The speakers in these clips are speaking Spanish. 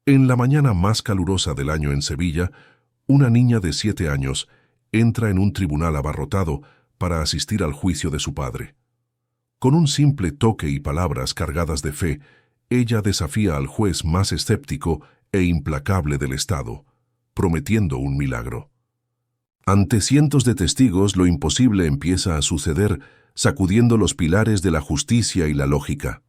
En la mañana más calurosa del año en Sevilla, una niña de 7 años entra en un tribunal abarrotado para asistir al juicio de su padre. Con un simple toque y palabras cargadas de fe, ella desafía al juez más escéptico e implacable del Estado, prometiendo un milagro. Ante cientos de testigos, lo imposible empieza a suceder, sacudiendo los pilares de la justicia y la lógica.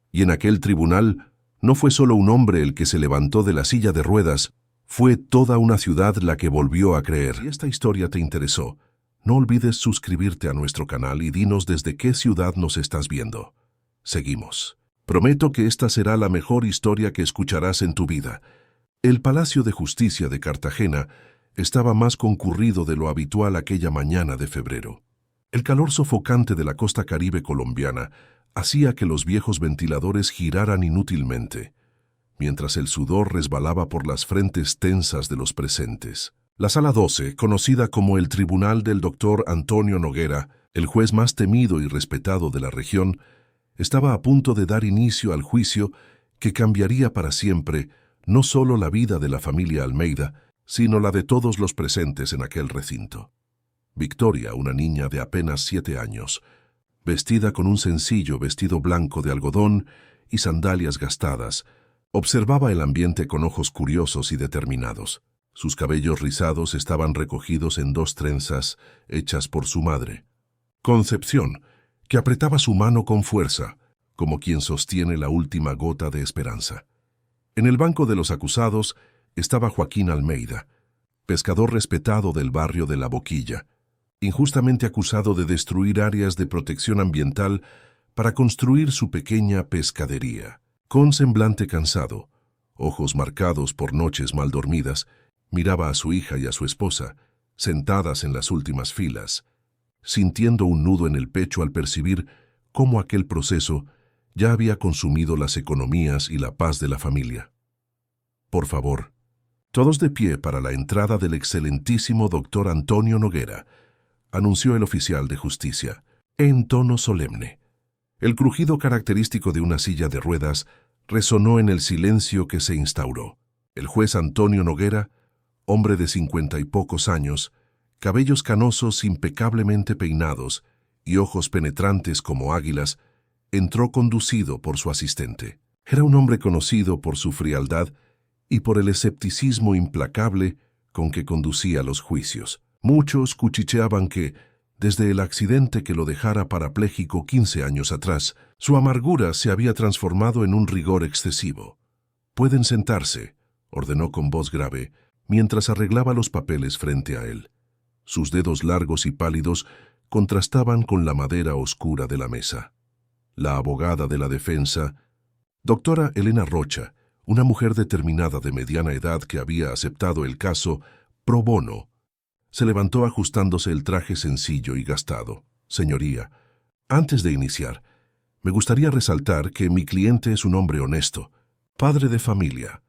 Y en aquel tribunal no fue solo un hombre el que se levantó de la silla de ruedas, fue toda una ciudad la que volvió a creer. Si esta historia te interesó, no olvides suscribirte a nuestro canal y dinos desde qué ciudad nos estás viendo. Seguimos. Prometo que esta será la mejor historia que escucharás en tu vida. El Palacio de Justicia de Cartagena estaba más concurrido de lo habitual aquella mañana de febrero. El calor sofocante de la costa caribe colombiana hacía que los viejos ventiladores giraran inútilmente, mientras el sudor resbalaba por las frentes tensas de los presentes. La Sala 12, conocida como el Tribunal del Dr. Antonio Noguera, el juez más temido y respetado de la región, estaba a punto de dar inicio al juicio que cambiaría para siempre no solo la vida de la familia Almeida, sino la de todos los presentes en aquel recinto. Victoria, una niña de apenas 7 años, vestida con un sencillo vestido blanco de algodón y sandalias gastadas, observaba el ambiente con ojos curiosos y determinados. Sus cabellos rizados estaban recogidos en 2 trenzas hechas por su madre, Concepción, que apretaba su mano con fuerza, como quien sostiene la última gota de esperanza. En el banco de los acusados estaba Joaquín Almeida, pescador respetado del barrio de La Boquilla, injustamente acusado de destruir áreas de protección ambiental para construir su pequeña pescadería. Con semblante cansado, ojos marcados por noches mal dormidas, miraba a su hija y a su esposa, sentadas en las últimas filas, sintiendo un nudo en el pecho al percibir cómo aquel proceso ya había consumido las economías y la paz de la familia. Por favor, todos de pie para la entrada del excelentísimo doctor Antonio Noguera, anunció el oficial de justicia, en tono solemne. El crujido característico de una silla de ruedas resonó en el silencio que se instauró. El juez Antonio Noguera, hombre de 50 y pocos años, cabellos canosos impecablemente peinados y ojos penetrantes como águilas, entró conducido por su asistente. Era un hombre conocido por su frialdad y por el escepticismo implacable con que conducía los juicios. Muchos cuchicheaban que, desde el accidente que lo dejara parapléjico 15 años atrás, su amargura se había transformado en un rigor excesivo. «Pueden sentarse», ordenó con voz grave, mientras arreglaba los papeles frente a él. Sus dedos largos y pálidos contrastaban con la madera oscura de la mesa. La abogada de la defensa, doctora Elena Rocha, una mujer determinada de mediana edad que había aceptado el caso pro bono, se levantó ajustándose el traje sencillo y gastado. «Señoría, antes de iniciar, me gustaría resaltar que mi cliente es un hombre honesto, padre de familia,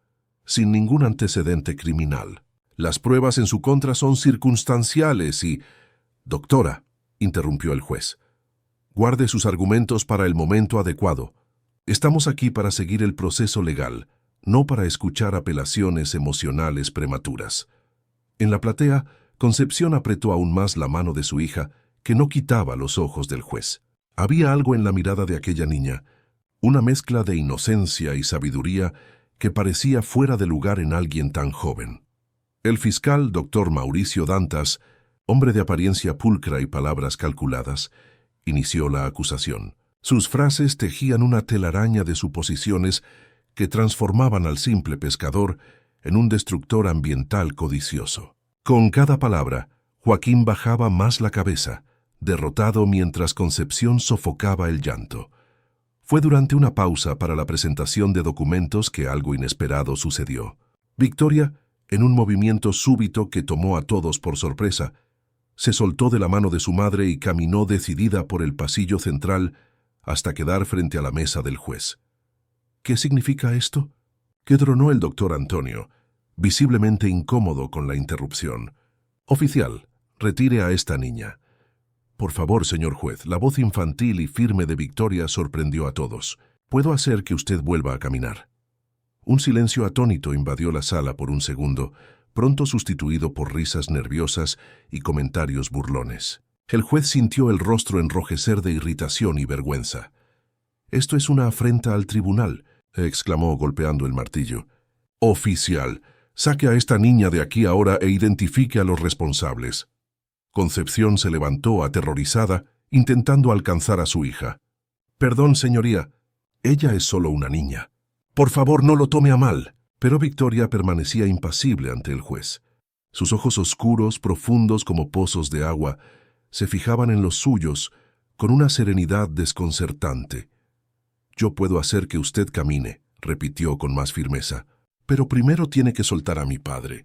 sin ningún antecedente criminal. Las pruebas en su contra son circunstanciales y...» «Doctora», interrumpió el juez, «guarde sus argumentos para el momento adecuado. Estamos aquí para seguir el proceso legal, no para escuchar apelaciones emocionales prematuras». En la platea, Concepción apretó aún más la mano de su hija, que no quitaba los ojos del juez. Había algo en la mirada de aquella niña, una mezcla de inocencia y sabiduría que parecía fuera de lugar en alguien tan joven. El fiscal, doctor Mauricio Dantas, hombre de apariencia pulcra y palabras calculadas, inició la acusación. Sus frases tejían una telaraña de suposiciones que transformaban al simple pescador en un destructor ambiental codicioso. Con cada palabra, Joaquín bajaba más la cabeza, derrotado mientras Concepción sofocaba el llanto. Fue durante una pausa para la presentación de documentos que algo inesperado sucedió. Victoria, en un movimiento súbito que tomó a todos por sorpresa, se soltó de la mano de su madre y caminó decidida por el pasillo central hasta quedar frente a la mesa del juez. «¿Qué significa esto?», quedronó el doctor Antonio, visiblemente incómodo con la interrupción. «Oficial, retire a esta niña». «Por favor, señor juez», la voz infantil y firme de Victoria sorprendió a todos. «¿Puedo hacer que usted vuelva a caminar?». Un silencio atónito invadió la sala por un segundo, pronto sustituido por risas nerviosas y comentarios burlones. El juez sintió el rostro enrojecer de irritación y vergüenza. «Esto es una afrenta al tribunal», exclamó golpeando el martillo. «Oficial, saque a esta niña de aquí ahora e identifique a los responsables». Concepción se levantó aterrorizada, intentando alcanzar a su hija. «Perdón, señoría, ella es solo una niña. Por favor, no lo tome a mal». Pero Victoria permanecía impasible ante el juez. Sus ojos oscuros, profundos como pozos de agua, se fijaban en los suyos con una serenidad desconcertante. «Yo puedo hacer que usted camine», repitió con más firmeza, «pero primero tiene que soltar a mi padre.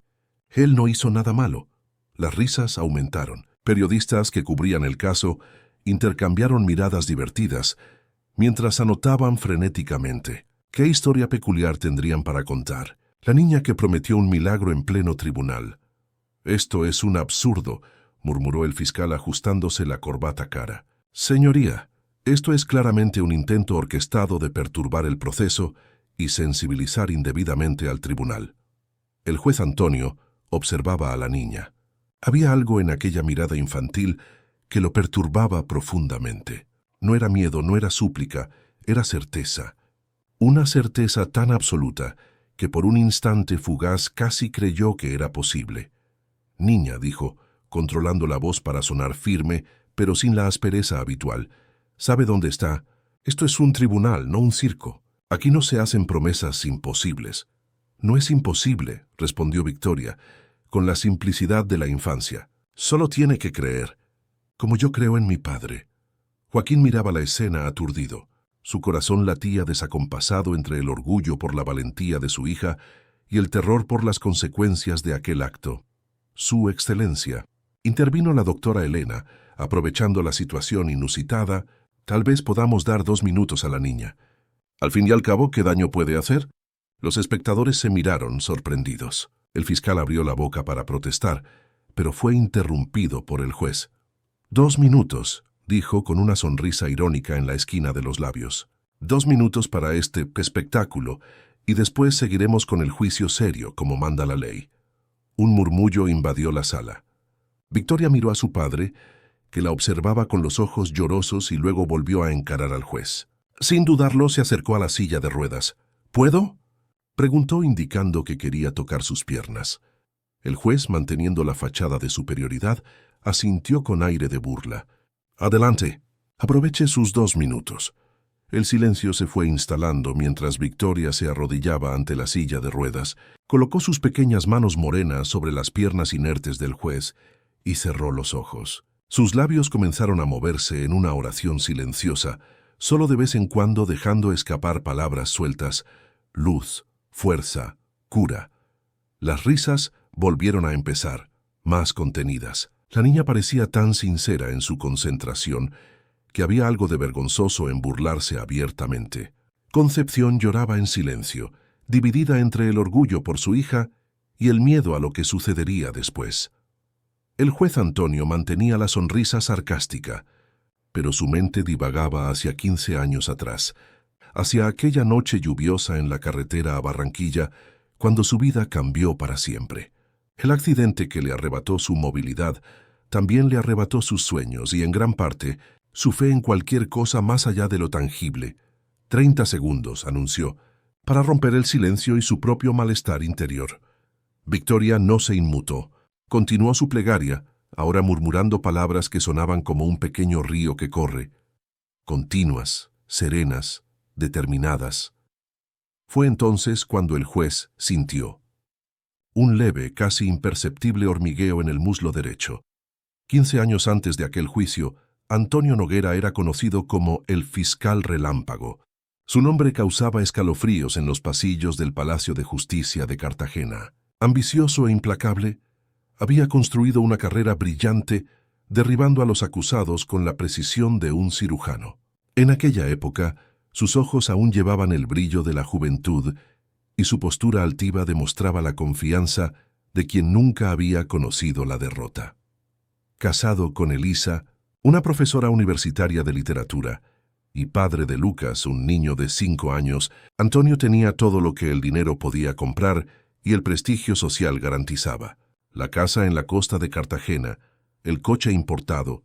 Él no hizo nada malo». Las risas aumentaron. Periodistas que cubrían el caso intercambiaron miradas divertidas, mientras anotaban frenéticamente. ¿Qué historia peculiar tendrían para contar? La niña que prometió un milagro en pleno tribunal. «Esto es un absurdo», murmuró el fiscal ajustándose la corbata cara. «Señoría, esto es claramente un intento orquestado de perturbar el proceso y sensibilizar indebidamente al tribunal». El juez Antonio observaba a la niña. Había algo en aquella mirada infantil que lo perturbaba profundamente. No era miedo, no era súplica, era certeza. Una certeza tan absoluta que por un instante fugaz casi creyó que era posible. «Niña», dijo, controlando la voz para sonar firme, pero sin la aspereza habitual, «¿sabe dónde está? Esto es un tribunal, no un circo. Aquí no se hacen promesas imposibles». «No es imposible», respondió Victoria, con la simplicidad de la infancia. «Solo tiene que creer, como yo creo en mi padre». Joaquín miraba la escena aturdido. Su corazón latía desacompasado entre el orgullo por la valentía de su hija y el terror por las consecuencias de aquel acto. «Su Excelencia», intervino la doctora Elena, aprovechando la situación inusitada, «tal vez podamos dar 2 minutos a la niña». «Al fin y al cabo, ¿qué daño puede hacer?». Los espectadores se miraron sorprendidos. El fiscal abrió la boca para protestar, pero fue interrumpido por el juez. «2 minutos», dijo con una sonrisa irónica en la esquina de los labios. «2 minutos para este espectáculo, y después seguiremos con el juicio serio, como manda la ley». Un murmullo invadió la sala. Victoria miró a su padre, que la observaba con los ojos llorosos y luego volvió a encarar al juez. Sin dudarlo, se acercó a la silla de ruedas. «¿Puedo?», preguntó indicando que quería tocar sus piernas. El juez, manteniendo la fachada de superioridad, asintió con aire de burla. «Adelante, aproveche sus 2 minutos». El silencio se fue instalando mientras Victoria se arrodillaba ante la silla de ruedas, colocó sus pequeñas manos morenas sobre las piernas inertes del juez y cerró los ojos. Sus labios comenzaron a moverse en una oración silenciosa, solo de vez en cuando dejando escapar palabras sueltas: luz, fuerza, cura. Las risas volvieron a empezar, más contenidas. La niña parecía tan sincera en su concentración que había algo de vergonzoso en burlarse abiertamente. Concepción lloraba en silencio, dividida entre el orgullo por su hija y el miedo a lo que sucedería después. El juez Antonio mantenía la sonrisa sarcástica, pero su mente divagaba hacia 15 años atrás, hacia aquella noche lluviosa en la carretera a Barranquilla, cuando su vida cambió para siempre. El accidente que le arrebató su movilidad también le arrebató sus sueños y, en gran parte, su fe en cualquier cosa más allá de lo tangible. 30 segundos, anunció, para romper el silencio y su propio malestar interior. Victoria no se inmutó. Continuó su plegaria, ahora murmurando palabras que sonaban como un pequeño río que corre, continuas, serenas, determinadas. Fue entonces cuando el juez sintió un leve, casi imperceptible hormigueo en el muslo derecho. 15 años antes de aquel juicio, Antonio Noguera era conocido como el fiscal relámpago. Su nombre causaba escalofríos en los pasillos del Palacio de Justicia de Cartagena. Ambicioso e implacable, había construido una carrera brillante, derribando a los acusados con la precisión de un cirujano. En aquella época, sus ojos aún llevaban el brillo de la juventud y su postura altiva demostraba la confianza de quien nunca había conocido la derrota. Casado con Elisa, una profesora universitaria de literatura, y padre de Lucas, un niño de 5 años, Antonio tenía todo lo que el dinero podía comprar y el prestigio social garantizaba. La casa en la costa de Cartagena, el coche importado,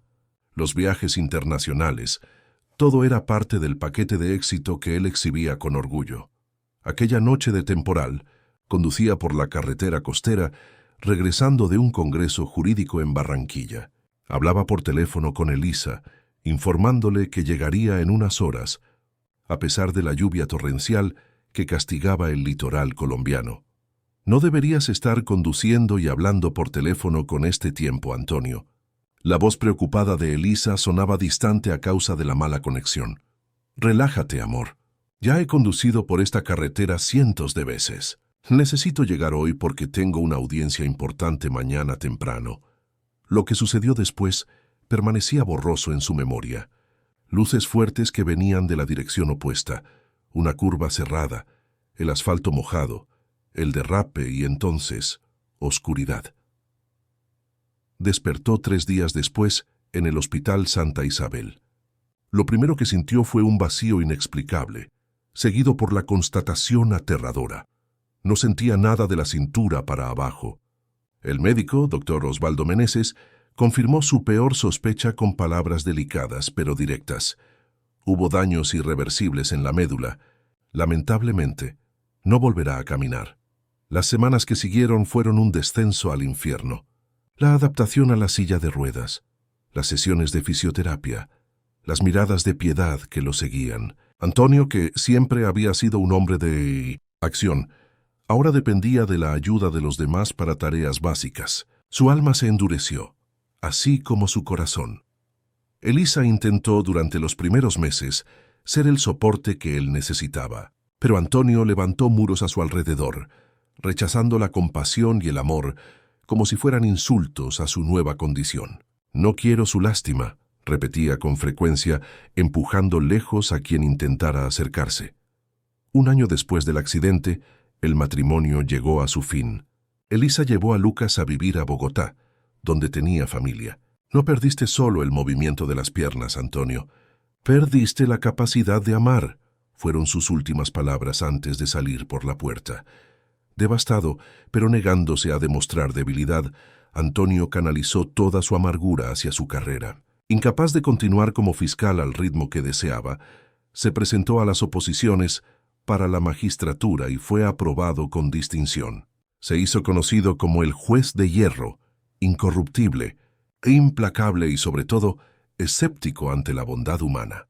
los viajes internacionales, todo era parte del paquete de éxito que él exhibía con orgullo. Aquella noche de temporal, conducía por la carretera costera, regresando de un congreso jurídico en Barranquilla. Hablaba por teléfono con Elisa, informándole que llegaría en unas horas, a pesar de la lluvia torrencial que castigaba el litoral colombiano. No deberías estar conduciendo y hablando por teléfono con este tiempo, Antonio. La voz preocupada de Elisa sonaba distante a causa de la mala conexión. Relájate, amor. Ya he conducido por esta carretera cientos de veces. Necesito llegar hoy porque tengo una audiencia importante mañana temprano. Lo que sucedió después permanecía borroso en su memoria. Luces fuertes que venían de la dirección opuesta, una curva cerrada, el asfalto mojado, el derrape y entonces, oscuridad. Despertó 3 días después en el Hospital Santa Isabel. Lo primero que sintió fue un vacío inexplicable, seguido por la constatación aterradora. No sentía nada de la cintura para abajo. El médico, doctor Osvaldo Meneses, confirmó su peor sospecha con palabras delicadas pero directas. Hubo daños irreversibles en la médula. Lamentablemente, no volverá a caminar. Las semanas que siguieron fueron un descenso al infierno. La adaptación a la silla de ruedas, las sesiones de fisioterapia, las miradas de piedad que lo seguían. Antonio, que siempre había sido un hombre de acción, ahora dependía de la ayuda de los demás para tareas básicas. Su alma se endureció, así como su corazón. Elisa intentó durante los primeros meses ser el soporte que él necesitaba, pero Antonio levantó muros a su alrededor, rechazando la compasión y el amor como si fueran insultos a su nueva condición. No quiero su lástima, repetía con frecuencia, empujando lejos a quien intentara acercarse. 1 año después del accidente, el matrimonio llegó a su fin. Elisa llevó a Lucas a vivir a Bogotá, donde tenía familia. No perdiste solo el movimiento de las piernas, Antonio. Perdiste la capacidad de amar, fueron sus últimas palabras antes de salir por la puerta. Devastado, pero negándose a demostrar debilidad, Antonio canalizó toda su amargura hacia su carrera. Incapaz de continuar como fiscal al ritmo que deseaba, se presentó a las oposiciones para la magistratura y fue aprobado con distinción. Se hizo conocido como el juez de hierro, incorruptible, implacable y sobre todo escéptico ante la bondad humana.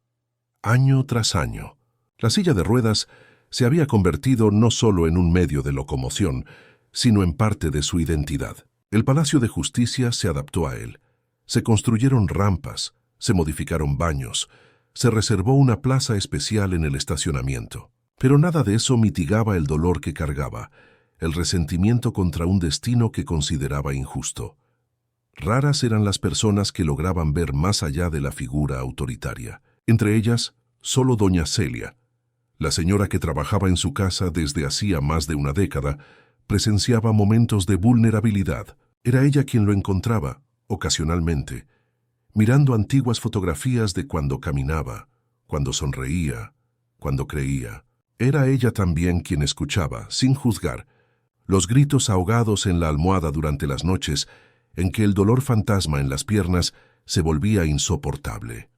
Año tras año, la silla de ruedas se había convertido no solo en un medio de locomoción, sino en parte de su identidad. El Palacio de Justicia se adaptó a él. Se construyeron rampas, se modificaron baños, se reservó una plaza especial en el estacionamiento. Pero nada de eso mitigaba el dolor que cargaba, el resentimiento contra un destino que consideraba injusto. Raras eran las personas que lograban ver más allá de la figura autoritaria. Entre ellas, solo doña Celia, la señora que trabajaba en su casa desde hacía más de una década, presenciaba momentos de vulnerabilidad. Era ella quien lo encontraba, ocasionalmente, mirando antiguas fotografías de cuando caminaba, cuando sonreía, cuando creía. Era ella también quien escuchaba, sin juzgar, los gritos ahogados en la almohada durante las noches en que el dolor fantasma en las piernas se volvía insoportable.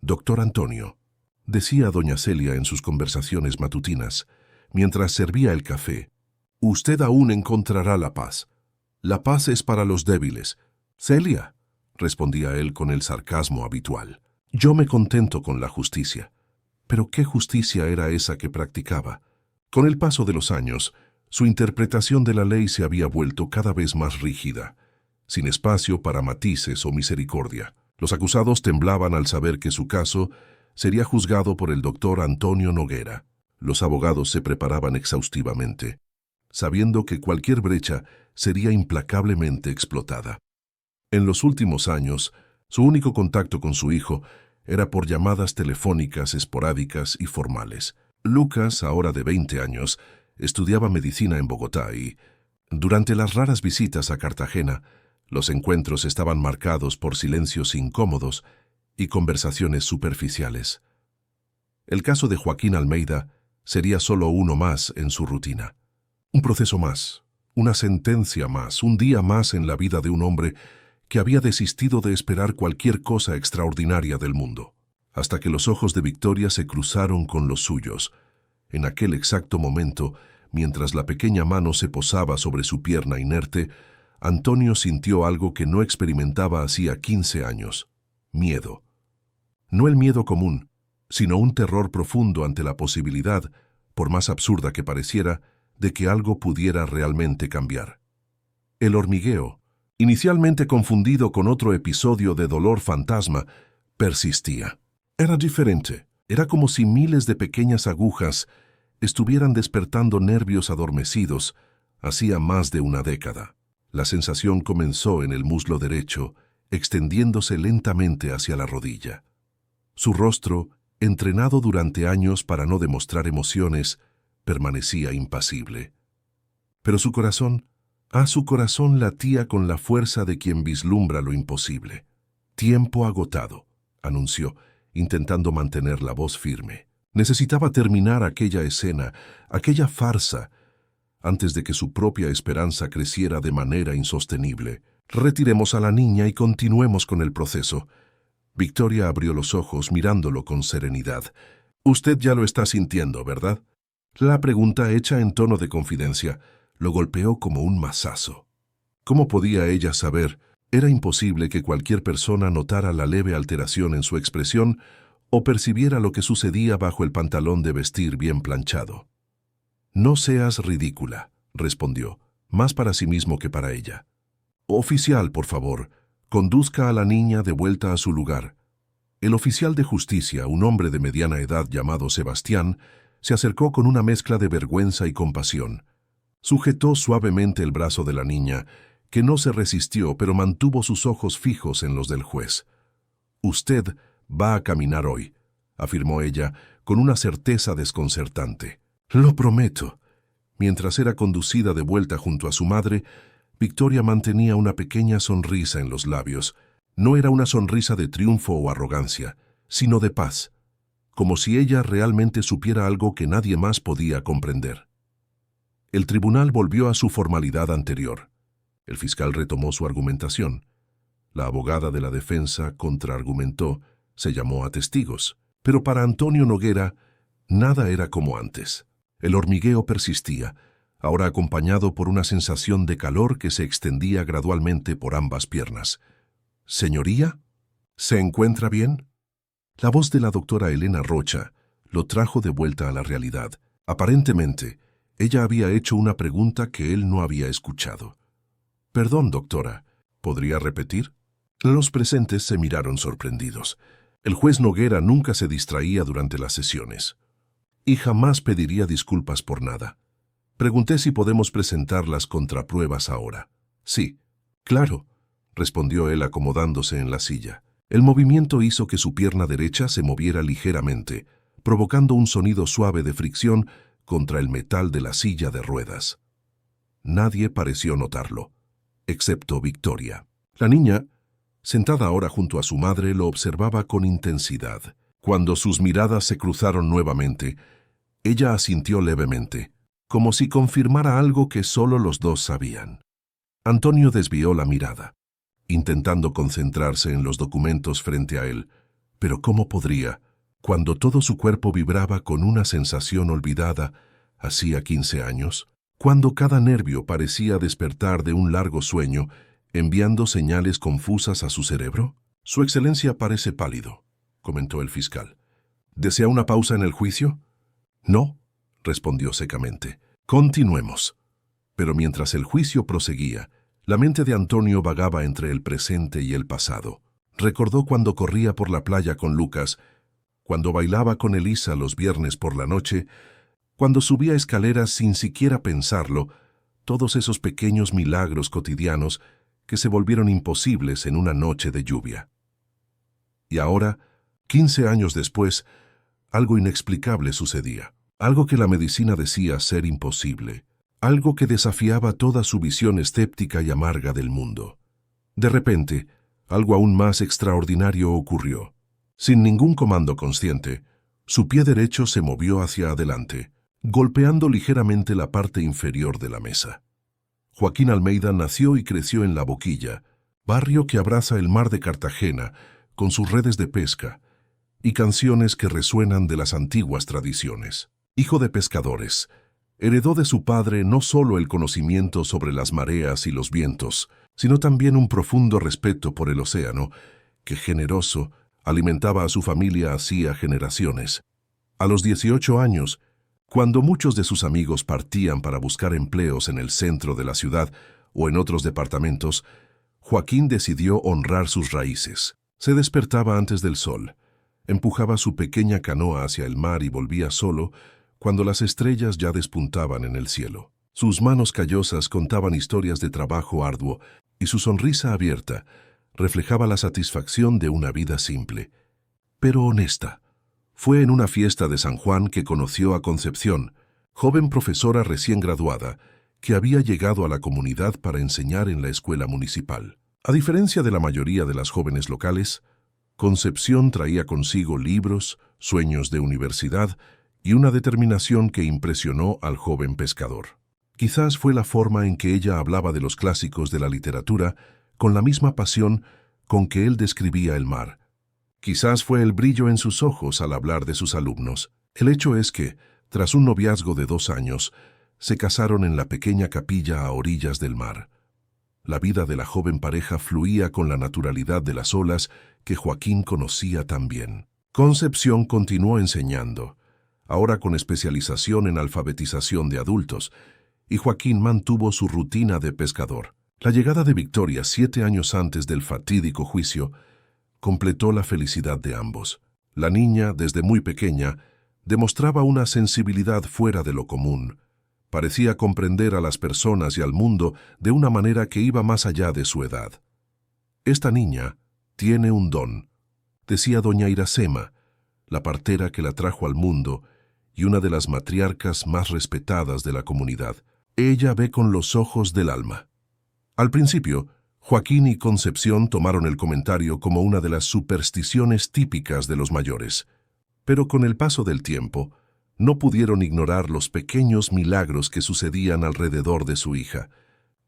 Doctor Antonio, decía doña Celia en sus conversaciones matutinas, mientras servía el café, usted aún encontrará la paz. La paz es para los débiles. Celia, respondía él con el sarcasmo habitual, yo me contento con la justicia. Pero ¿qué justicia era esa que practicaba? Con el paso de los años, su interpretación de la ley se había vuelto cada vez más rígida, sin espacio para matices o misericordia. Los acusados temblaban al saber que su caso sería juzgado por el doctor Antonio Noguera. Los abogados se preparaban exhaustivamente, sabiendo que cualquier brecha sería implacablemente explotada. En los últimos años, su único contacto con su hijo era por llamadas telefónicas esporádicas y formales. Lucas, ahora de 20 años, estudiaba medicina en Bogotá y, durante las raras visitas a Cartagena, los encuentros estaban marcados por silencios incómodos y conversaciones superficiales. El caso de Joaquín Almeida sería solo uno más en su rutina. Un proceso más, una sentencia más, un día más en la vida de un hombre que había desistido de esperar cualquier cosa extraordinaria del mundo, hasta que los ojos de Victoria se cruzaron con los suyos. En aquel exacto momento, mientras la pequeña mano se posaba sobre su pierna inerte, Antonio sintió algo que no experimentaba hacía 15 años: miedo. No el miedo común, sino un terror profundo ante la posibilidad, por más absurda que pareciera, de que algo pudiera realmente cambiar. El hormigueo, inicialmente confundido con otro episodio de dolor fantasma, persistía. Era diferente. Era como si miles de pequeñas agujas estuvieran despertando nervios adormecidos hacía más de una década. La sensación comenzó en el muslo derecho, extendiéndose lentamente hacia la rodilla. Su rostro, entrenado durante años para no demostrar emociones, permanecía impasible. Pero su corazón latía con la fuerza de quien vislumbra lo imposible. Tiempo agotado, anunció, intentando mantener la voz firme. Necesitaba terminar aquella escena, aquella farsa, antes de que su propia esperanza creciera de manera insostenible. Retiremos a la niña y continuemos con el proceso. Victoria abrió los ojos mirándolo con serenidad. Usted ya lo está sintiendo, ¿verdad? La pregunta, hecha en tono de confidencia, lo golpeó como un mazazo. ¿Cómo podía ella saber? Era imposible que cualquier persona notara la leve alteración en su expresión o percibiera lo que sucedía bajo el pantalón de vestir bien planchado. «No seas ridícula», respondió, más para sí mismo que para ella. «Oficial, por favor, conduzca a la niña de vuelta a su lugar». El oficial de justicia, un hombre de mediana edad llamado Sebastián, se acercó con una mezcla de vergüenza y compasión. Sujetó suavemente el brazo de la niña, que no se resistió, pero mantuvo sus ojos fijos en los del juez. «Usted va a caminar hoy», afirmó ella con una certeza desconcertante. «Lo prometo». Mientras era conducida de vuelta junto a su madre, Victoria mantenía una pequeña sonrisa en los labios. No era una sonrisa de triunfo o arrogancia, sino de paz, como si ella realmente supiera algo que nadie más podía comprender. El tribunal volvió a su formalidad anterior. El fiscal retomó su argumentación. La abogada de la defensa contraargumentó, se llamó a testigos. Pero para Antonio Noguera, nada era como antes. El hormigueo persistía, ahora acompañado por una sensación de calor que se extendía gradualmente por ambas piernas. «Señoría, ¿se encuentra bien?». La voz de la doctora Elena Rocha lo trajo de vuelta a la realidad. Aparentemente, ella había hecho una pregunta que él no había escuchado. «Perdón, doctora, ¿podría repetir?». Los presentes se miraron sorprendidos. El juez Noguera nunca se distraía durante las sesiones. «Y jamás pediría disculpas por nada. Pregunté si podemos presentar las contrapruebas ahora». «Sí, claro», respondió él acomodándose en la silla. El movimiento hizo que su pierna derecha se moviera ligeramente, provocando un sonido suave de fricción contra el metal de la silla de ruedas. Nadie pareció notarlo, excepto Victoria. La niña, sentada ahora junto a su madre, lo observaba con intensidad. Cuando sus miradas se cruzaron nuevamente, ella asintió levemente, como si confirmara algo que solo los dos sabían. Antonio desvió la mirada, intentando concentrarse en los documentos frente a él. Pero ¿cómo podría, cuando todo su cuerpo vibraba con una sensación olvidada hacía 15 años? Cuando cada nervio parecía despertar de un largo sueño, enviando señales confusas a su cerebro. «Su excelencia parece pálido», comentó el fiscal. «¿Desea una pausa en el juicio?». «No», respondió secamente. «Continuemos». Pero mientras el juicio proseguía, la mente de Antonio vagaba entre el presente y el pasado. Recordó cuando corría por la playa con Lucas, cuando bailaba con Elisa los viernes por la noche, cuando subía escaleras sin siquiera pensarlo, todos esos pequeños milagros cotidianos que se volvieron imposibles en una noche de lluvia. Y ahora, 15 años después, algo inexplicable sucedía, algo que la medicina decía ser imposible, algo que desafiaba toda su visión escéptica y amarga del mundo. De repente, algo aún más extraordinario ocurrió. Sin ningún comando consciente, Su pie derecho se movió hacia adelante, golpeando ligeramente la parte inferior de la mesa. Joaquín Almeida nació y creció en La Boquilla, barrio que abraza el mar de Cartagena con sus redes de pesca y canciones que resuenan de las antiguas tradiciones. Hijo de pescadores, heredó de su padre no solo el conocimiento sobre las mareas y los vientos, sino también un profundo respeto por el océano, que generoso alimentaba a su familia hacía generaciones. A los 18 años, cuando muchos de sus amigos partían para buscar empleos en el centro de la ciudad o en otros departamentos, Joaquín decidió honrar sus raíces. Se despertaba antes del sol, empujaba su pequeña canoa hacia el mar y volvía solo cuando las estrellas ya despuntaban en el cielo. Sus manos callosas contaban historias de trabajo arduo y su sonrisa abierta reflejaba la satisfacción de una vida simple, pero honesta. Fue en una fiesta de San Juan que conoció a Concepción, joven profesora recién graduada, que había llegado a la comunidad para enseñar en la escuela municipal. A diferencia de la mayoría de las jóvenes locales, Concepción traía consigo libros, sueños de universidad y una determinación que impresionó al joven pescador. Quizás fue la forma en que ella hablaba de los clásicos de la literatura con la misma pasión con que él describía el mar. Quizás fue el brillo en sus ojos al hablar de sus alumnos. El hecho es que, tras un noviazgo de 2 años, se casaron en la pequeña capilla a orillas del mar. La vida de la joven pareja fluía con la naturalidad de las olas que Joaquín conocía tan bien. Concepción continuó enseñando, ahora con especialización en alfabetización de adultos, y Joaquín mantuvo su rutina de pescador. La llegada de Victoria 7 años antes del fatídico juicio completó la felicidad de ambos. La niña, desde muy pequeña, demostraba una sensibilidad fuera de lo común. Parecía comprender a las personas y al mundo de una manera que iba más allá de su edad. «Esta niña tiene un don», decía doña Iracema, la partera que la trajo al mundo y una de las matriarcas más respetadas de la comunidad. «Ella ve con los ojos del alma». Al principio, Joaquín y Concepción tomaron el comentario como una de las supersticiones típicas de los mayores, pero con el paso del tiempo, no pudieron ignorar los pequeños milagros que sucedían alrededor de su hija.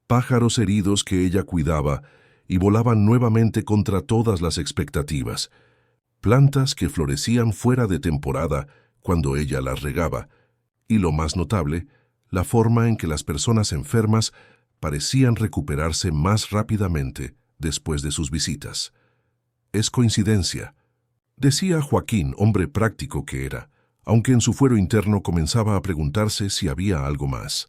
Pájaros heridos que ella cuidaba y volaban nuevamente contra todas las expectativas. Plantas que florecían fuera de temporada cuando ella las regaba. Y lo más notable, la forma en que las personas enfermas parecían recuperarse más rápidamente después de sus visitas. «Es coincidencia», decía Joaquín, hombre práctico que era, aunque en su fuero interno comenzaba a preguntarse si había algo más.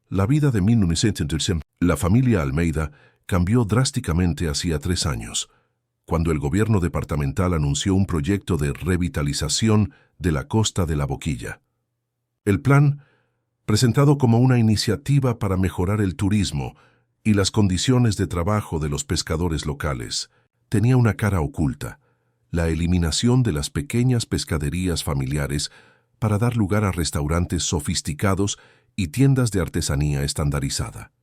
La vida de 1970, la familia Almeida, cambió drásticamente hacía 3 años, cuando el gobierno departamental anunció un proyecto de revitalización de la costa de La Boquilla. El plan, presentado como una iniciativa para mejorar el turismo y las condiciones de trabajo de los pescadores locales, tenía una cara oculta: la eliminación de las pequeñas pescaderías familiares para dar lugar a restaurantes sofisticados y tiendas de artesanía estandarizada.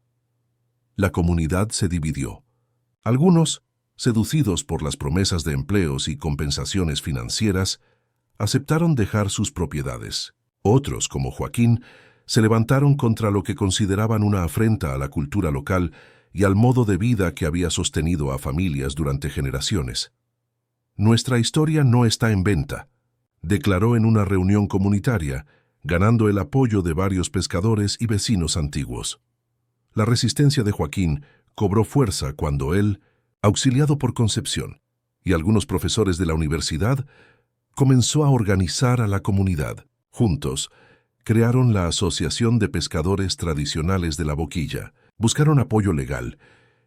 La comunidad se dividió. Algunos, seducidos por las promesas de empleos y compensaciones financieras, aceptaron dejar sus propiedades. Otros, como Joaquín, se levantaron contra lo que consideraban una afrenta a la cultura local y al modo de vida que había sostenido a familias durante generaciones. «Nuestra historia no está en venta», declaró en una reunión comunitaria, ganando el apoyo de varios pescadores y vecinos antiguos. La resistencia de Joaquín cobró fuerza cuando él, auxiliado por Concepción y algunos profesores de la universidad, comenzó a organizar a la comunidad. Juntos, crearon la Asociación de Pescadores Tradicionales de La Boquilla, buscaron apoyo legal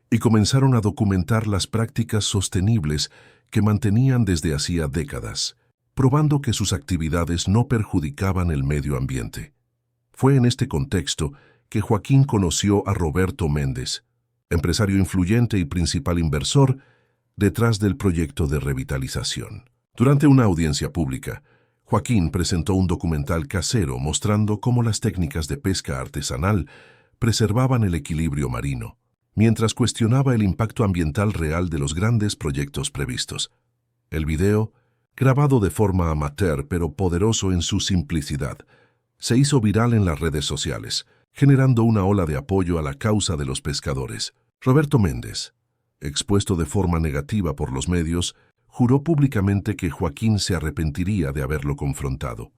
y comenzaron a documentar las prácticas sostenibles que mantenían desde hacía décadas, probando que sus actividades no perjudicaban el medio ambiente. Fue en este contexto que Joaquín conoció a Roberto Méndez, empresario influyente y principal inversor detrás del proyecto de revitalización. Durante una audiencia pública, Joaquín presentó un documental casero mostrando cómo las técnicas de pesca artesanal preservaban el equilibrio marino, mientras cuestionaba el impacto ambiental real de los grandes proyectos previstos. El video, grabado de forma amateur pero poderoso en su simplicidad, se hizo viral en las redes sociales, generando una ola de apoyo a la causa de los pescadores. Roberto Méndez, expuesto de forma negativa por los medios, juró públicamente que Joaquín se arrepentiría de haberlo confrontado.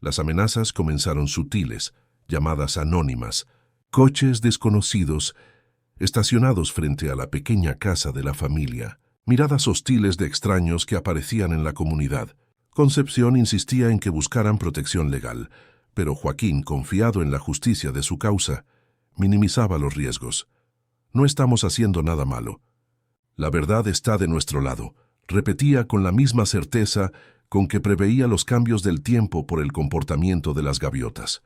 Las amenazas comenzaron sutiles, llamadas anónimas, coches desconocidos estacionados frente a la pequeña casa de la familia, miradas hostiles de extraños que aparecían en la comunidad. Concepción insistía en que buscaran protección legal, pero Joaquín, confiado en la justicia de su causa, minimizaba los riesgos. No estamos haciendo nada malo. La verdad está de nuestro lado, repetía con la misma certeza con que preveía los cambios del tiempo por el comportamiento de las gaviotas.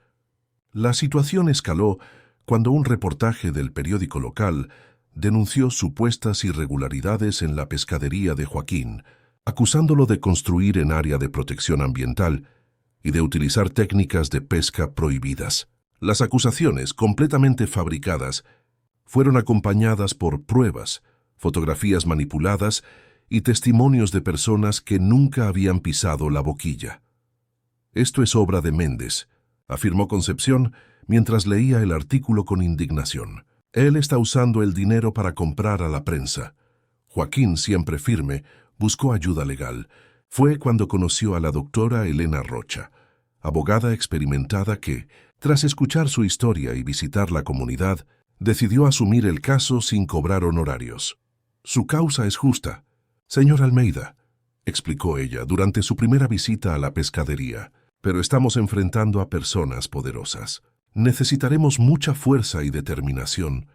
La situación escaló cuando un reportaje del periódico local denunció supuestas irregularidades en la pescadería de Joaquín, acusándolo de construir en área de protección ambiental y de utilizar técnicas de pesca prohibidas. Las acusaciones, completamente fabricadas, fueron acompañadas por pruebas, fotografías manipuladas y testimonios de personas que nunca habían pisado la boquilla. «Esto es obra de Méndez», afirmó Concepción mientras leía el artículo con indignación. «Él está usando el dinero para comprar a la prensa». Joaquín, siempre firme, buscó ayuda legal. Fue cuando conoció a la doctora Elena Rocha, abogada experimentada que, tras escuchar su historia y visitar la comunidad, decidió asumir el caso sin cobrar honorarios. «Su causa es justa, señor Almeida», explicó ella durante su primera visita a la pescadería, «pero estamos enfrentando a personas poderosas. Necesitaremos mucha fuerza y determinación».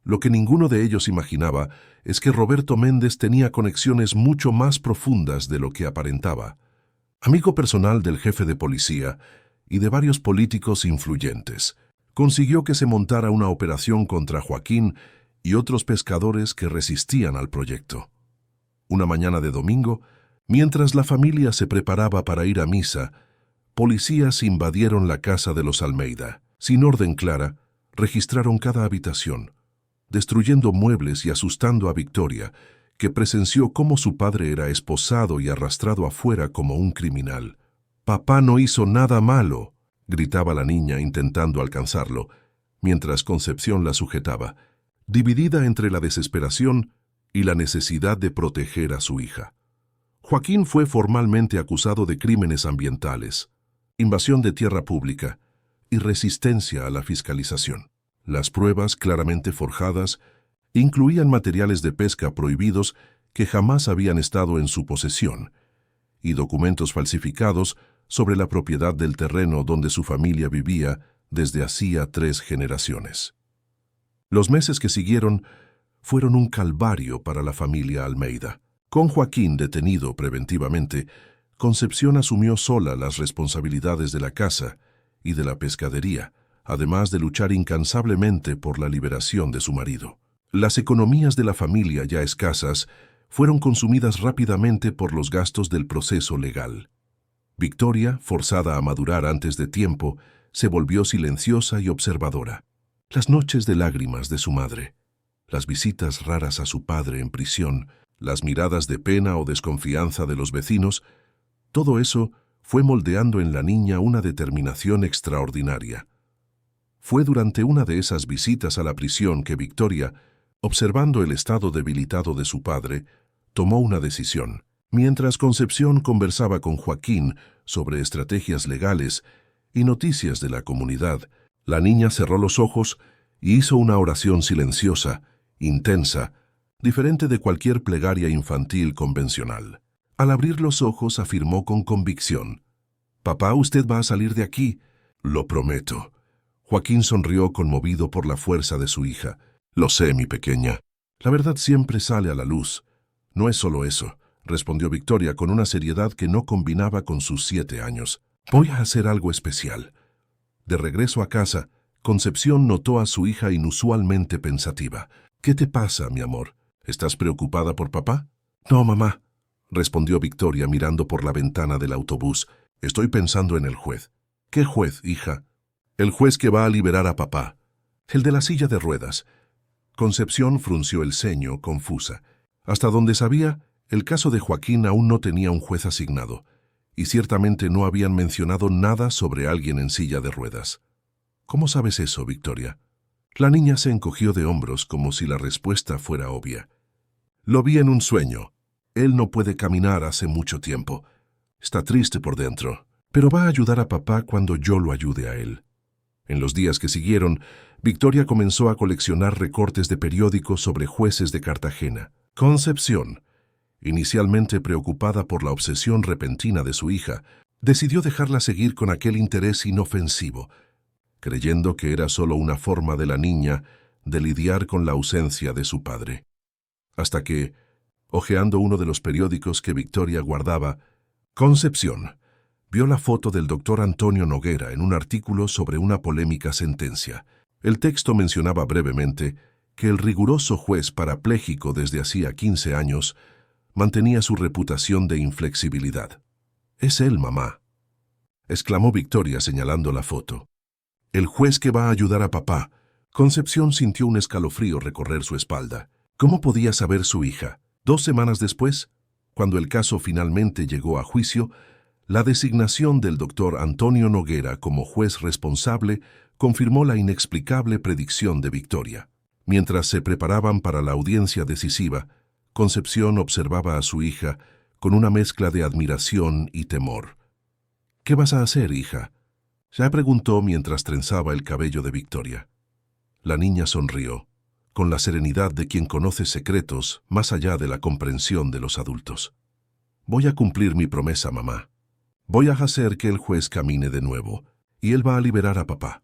Lo que ninguno de ellos imaginaba es que Roberto Méndez tenía conexiones mucho más profundas de lo que aparentaba. Amigo personal del jefe de policía y de varios políticos influyentes, consiguió que se montara una operación contra Joaquín y otros pescadores que resistían al proyecto. Una mañana de domingo, mientras la familia se preparaba para ir a misa, policías invadieron la casa de los Almeida. Sin orden clara, registraron cada habitación, destruyendo muebles y asustando a Victoria, que presenció cómo su padre era esposado y arrastrado afuera como un criminal. «Papá no hizo nada malo», gritaba la niña intentando alcanzarlo, mientras Concepción la sujetaba, dividida entre la desesperación y la necesidad de proteger a su hija. Joaquín fue formalmente acusado de crímenes ambientales, invasión de tierra pública y resistencia a la fiscalización. Las pruebas, claramente forjadas, incluían materiales de pesca prohibidos que jamás habían estado en su posesión y documentos falsificados sobre la propiedad del terreno donde su familia vivía desde hacía 3 generaciones. Los meses que siguieron fueron un calvario para la familia Almeida. Con Joaquín detenido preventivamente, Concepción asumió sola las responsabilidades de la casa y de la pescadería, además de luchar incansablemente por la liberación de su marido. Las economías de la familia, ya escasas, fueron consumidas rápidamente por los gastos del proceso legal. Victoria, forzada a madurar antes de tiempo, se volvió silenciosa y observadora. Las noches de lágrimas de su madre, las visitas raras a su padre en prisión, las miradas de pena o desconfianza de los vecinos, todo eso fue moldeando en la niña una determinación extraordinaria. Fue durante una de esas visitas a la prisión que Victoria, observando el estado debilitado de su padre, tomó una decisión. Mientras Concepción conversaba con Joaquín sobre estrategias legales y noticias de la comunidad, la niña cerró los ojos y hizo una oración silenciosa, intensa, diferente de cualquier plegaria infantil convencional. Al abrir los ojos afirmó con convicción: «Papá, usted va a salir de aquí, lo prometo». Joaquín sonrió conmovido por la fuerza de su hija. «Lo sé, mi pequeña. La verdad siempre sale a la luz. No es solo eso», respondió Victoria con una seriedad que no combinaba con sus 7 años. «Voy a hacer algo especial». De regreso a casa, Concepción notó a su hija inusualmente pensativa. «¿Qué te pasa, mi amor? ¿Estás preocupada por papá?» «No, mamá», respondió Victoria mirando por la ventana del autobús. «Estoy pensando en el juez». «¿Qué juez, hija?» «El juez que va a liberar a papá. El de la silla de ruedas». Concepción frunció el ceño, confusa. Hasta donde sabía, El caso de Joaquín aún no tenía un juez asignado, y ciertamente no habían mencionado nada sobre alguien en silla de ruedas. ¿Cómo sabes eso, Victoria? La niña se encogió de hombros como si la respuesta fuera obvia. Lo vi en un sueño. Él no puede caminar hace mucho tiempo. Está triste por dentro, pero va a ayudar a papá cuando yo lo ayude a él. En los días que siguieron, Victoria comenzó a coleccionar recortes de periódicos sobre jueces de Cartagena. Concepción, inicialmente preocupada por la obsesión repentina de su hija, decidió dejarla seguir con aquel interés inofensivo, creyendo que era solo una forma de la niña de lidiar con la ausencia de su padre. Hasta que, hojeando uno de los periódicos que Victoria guardaba, Concepción vio la foto del doctor Antonio Noguera en un artículo sobre una polémica sentencia. El texto mencionaba brevemente que el riguroso juez parapléjico desde hacía 15 años mantenía su reputación de inflexibilidad. «Es él, mamá», exclamó Victoria señalando la foto. «El juez que va a ayudar a papá». Concepción sintió un escalofrío recorrer su espalda. ¿Cómo podía saber su hija? 2 semanas después, cuando el caso finalmente llegó a juicio, la designación del doctor Antonio Noguera como juez responsable confirmó la inexplicable predicción de Victoria. Mientras se preparaban para la audiencia decisiva, Concepción observaba a su hija con una mezcla de admiración y temor. «¿Qué vas a hacer, hija?», se preguntó mientras trenzaba el cabello de Victoria. La niña sonrió, con la serenidad de quien conoce secretos más allá de la comprensión de los adultos. «Voy a cumplir mi promesa, mamá. Voy a hacer que el juez camine de nuevo, y él va a liberar a papá».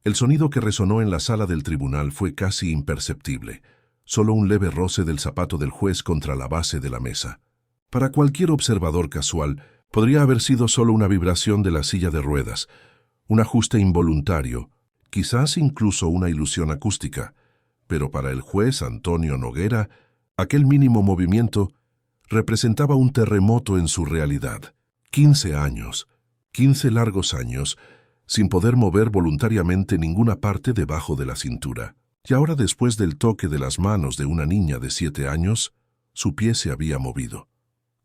El sonido que resonó en la sala del tribunal fue casi imperceptible, solo un leve roce del zapato del juez contra la base de la mesa. Para cualquier observador casual, podría haber sido solo una vibración de la silla de ruedas, un ajuste involuntario, quizás incluso una ilusión acústica, pero para el juez Antonio Noguera, aquel mínimo movimiento representaba un terremoto en su realidad. 15 años, 15 largos años, sin poder mover voluntariamente ninguna parte debajo de la cintura. Y ahora, después del toque de las manos de una niña de 7 años, su pie se había movido.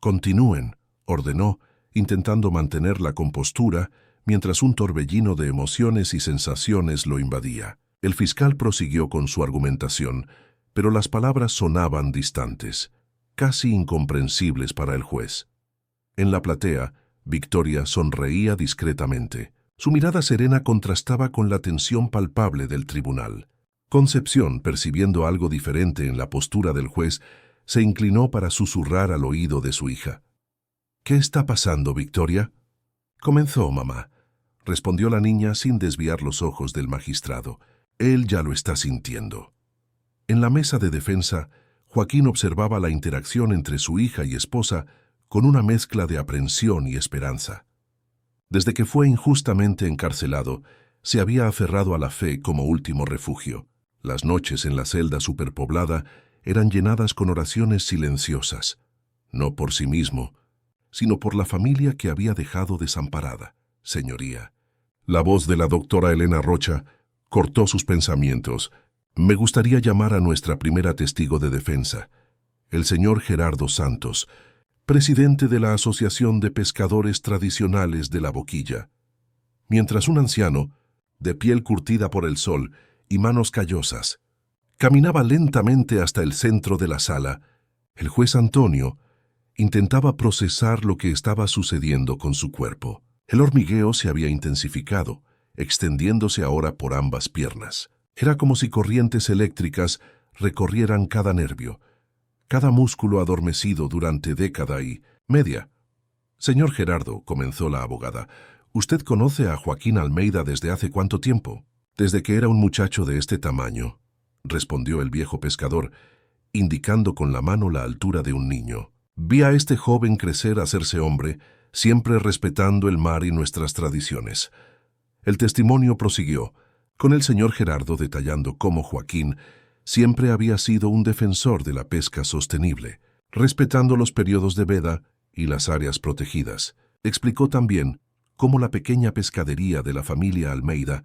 «Continúen», ordenó, intentando mantener la compostura mientras un torbellino de emociones y sensaciones lo invadía. El fiscal prosiguió con su argumentación, pero las palabras sonaban distantes, casi incomprensibles para el juez. En la platea, Victoria sonreía discretamente. Su mirada serena contrastaba con la tensión palpable del tribunal. Concepción, percibiendo algo diferente en la postura del juez, se inclinó para susurrar al oído de su hija. «¿Qué está pasando, Victoria?». «Comenzó, mamá», respondió la niña sin desviar los ojos del magistrado. «Él ya lo está sintiendo». En la mesa de defensa, Joaquín observaba la interacción entre su hija y esposa con una mezcla de aprensión y esperanza. Desde que fue injustamente encarcelado, se había aferrado a la fe como último refugio. Las noches en la celda superpoblada eran llenadas con oraciones silenciosas, no por sí mismo, sino por la familia que había dejado desamparada. «Señoría». La voz de la doctora Elena Rocha cortó sus pensamientos. «Me gustaría llamar a nuestra primera testigo de defensa, el señor Gerardo Santos, presidente de la Asociación de Pescadores Tradicionales de La Boquilla». Mientras un anciano, de piel curtida por el sol y manos callosas, caminaba lentamente hasta el centro de la sala, el juez Antonio intentaba procesar lo que estaba sucediendo con su cuerpo. El hormigueo se había intensificado, extendiéndose ahora por ambas piernas. Era como si corrientes eléctricas recorrieran cada nervio, cada músculo adormecido durante década y media. «Señor Gerardo», comenzó la abogada, «¿usted conoce a Joaquín Almeida desde hace cuánto tiempo?» «Desde que era un muchacho de este tamaño», respondió el viejo pescador, indicando con la mano la altura de un niño. «Vi a este joven crecer, hacerse hombre, siempre respetando el mar y nuestras tradiciones». El testimonio prosiguió, con el señor Gerardo detallando cómo Joaquín siempre había sido un defensor de la pesca sostenible, respetando los periodos de veda y las áreas protegidas. Explicó también cómo la pequeña pescadería de la familia Almeida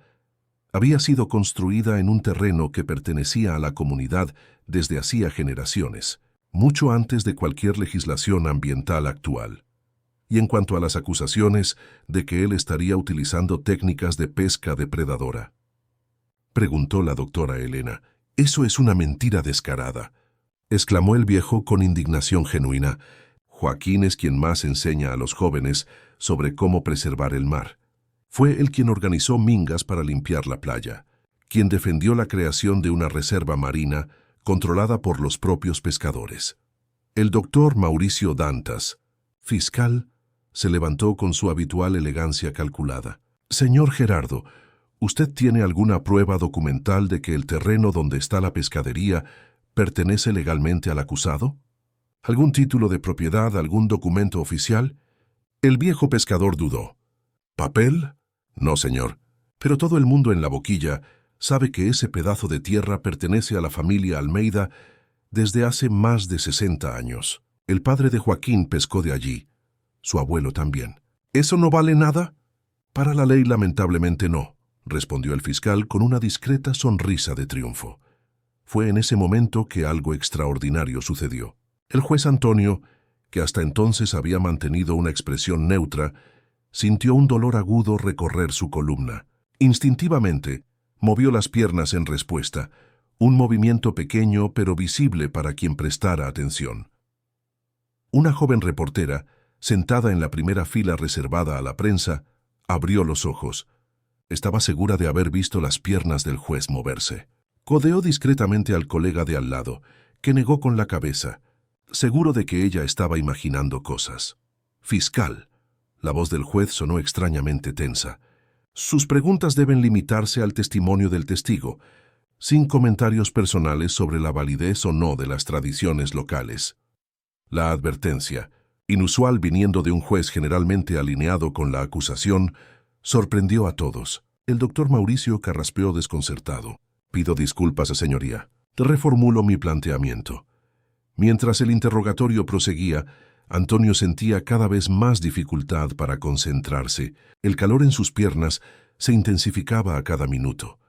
había sido construida en un terreno que pertenecía a la comunidad desde hacía generaciones. mucho antes de cualquier legislación ambiental actual. Y en cuanto a las acusaciones de que él estaría utilizando técnicas de pesca depredadora, preguntó la doctora Elena. «Eso es una mentira descarada», exclamó el viejo con indignación genuina. «Joaquín es quien más enseña a los jóvenes sobre cómo preservar el mar. Fue él quien organizó mingas para limpiar la playa, quien defendió la creación de una reserva marina controlada por los propios pescadores». El doctor Mauricio Dantas, fiscal, se levantó con su habitual elegancia calculada. «Señor Gerardo, ¿usted tiene alguna prueba documental de que el terreno donde está la pescadería pertenece legalmente al acusado? ¿Algún título de propiedad, algún documento oficial?» El viejo pescador dudó. «¿Papel? No, señor. Pero todo el mundo en la boquilla sabe que ese pedazo de tierra pertenece a la familia Almeida desde hace más de 60 años. El padre de Joaquín pescó de allí. Su abuelo también. ¿Eso no vale nada?» «Para la ley, lamentablemente no», respondió el fiscal con una discreta sonrisa de triunfo. Fue en ese momento que algo extraordinario sucedió. El juez Antonio, que hasta entonces había mantenido una expresión neutra, sintió un dolor agudo recorrer su columna. Instintivamente, movió las piernas en respuesta, un movimiento pequeño pero visible para quien prestara atención. Una joven reportera, sentada en la primera fila reservada a la prensa, abrió los ojos. Estaba segura de haber visto las piernas del juez moverse. Codeó discretamente al colega de al lado, que negó con la cabeza, seguro de que ella estaba imaginando cosas. «Fiscal». La voz del juez sonó extrañamente tensa. «Sus preguntas deben limitarse al testimonio del testigo, sin comentarios personales sobre la validez o no de las tradiciones locales». La advertencia, inusual viniendo de un juez generalmente alineado con la acusación, sorprendió a todos. El doctor Mauricio carraspeó desconcertado. «Pido disculpas, señoría. Reformulo mi planteamiento». Mientras el interrogatorio proseguía, Antonio sentía cada vez más dificultad para concentrarse. El calor en sus piernas se intensificaba a cada minuto,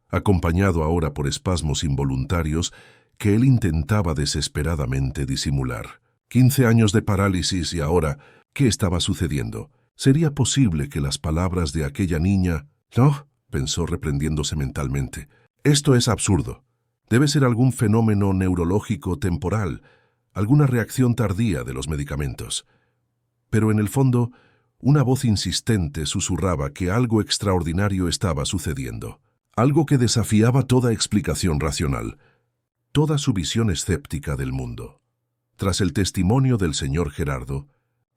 acompañado ahora por espasmos involuntarios que él intentaba desesperadamente disimular. 15 años de parálisis y ahora, ¿qué estaba sucediendo? ¿Sería posible que las palabras de aquella niña... «No», pensó reprendiéndose mentalmente. «Esto es absurdo. Debe ser algún fenómeno neurológico temporal, alguna reacción tardía de los medicamentos». Pero en el fondo, una voz insistente susurraba que algo extraordinario estaba sucediendo, algo que desafiaba toda explicación racional, toda su visión escéptica del mundo. Tras el testimonio del señor Gerardo,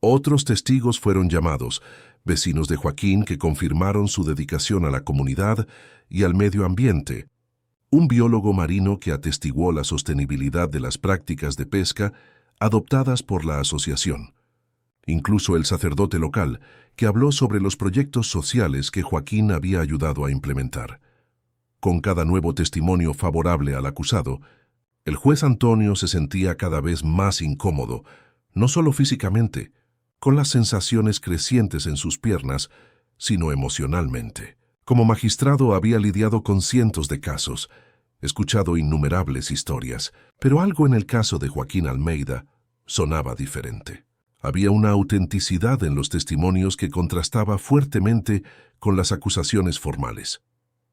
otros testigos fueron llamados, vecinos de Joaquín que confirmaron su dedicación a la comunidad y al medio ambiente, un biólogo marino que atestiguó la sostenibilidad de las prácticas de pesca adoptadas por la asociación, incluso el sacerdote local, que habló sobre los proyectos sociales que Joaquín había ayudado a implementar. Con cada nuevo testimonio favorable al acusado, el juez Antonio se sentía cada vez más incómodo, no solo físicamente, con las sensaciones crecientes en sus piernas, sino emocionalmente. Como magistrado había lidiado con cientos de casos, escuchado innumerables historias, pero algo en el caso de Joaquín Almeida sonaba diferente. Había una autenticidad en los testimonios que contrastaba fuertemente con las acusaciones formales.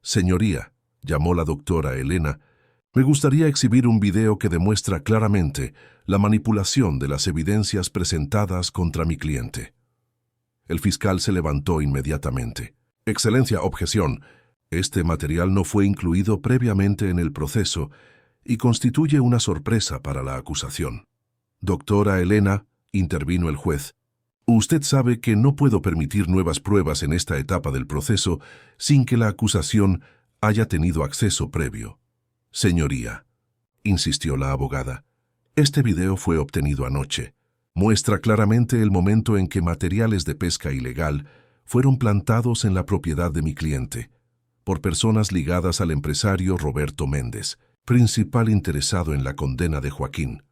«Señoría», llamó la doctora Elena, «me gustaría exhibir un video que demuestra claramente la manipulación de las evidencias presentadas contra mi cliente». El fiscal se levantó inmediatamente. «Excelencia, objeción. Este material no fue incluido previamente en el proceso y constituye una sorpresa para la acusación». «Doctora Elena», intervino el juez, «usted sabe que no puedo permitir nuevas pruebas en esta etapa del proceso sin que la acusación haya tenido acceso previo». «Señoría», insistió la abogada, «este video fue obtenido anoche. Muestra claramente el momento en que materiales de pesca ilegal fueron plantados en la propiedad de mi cliente, por personas ligadas al empresario Roberto Méndez, principal interesado en la condena de Joaquín».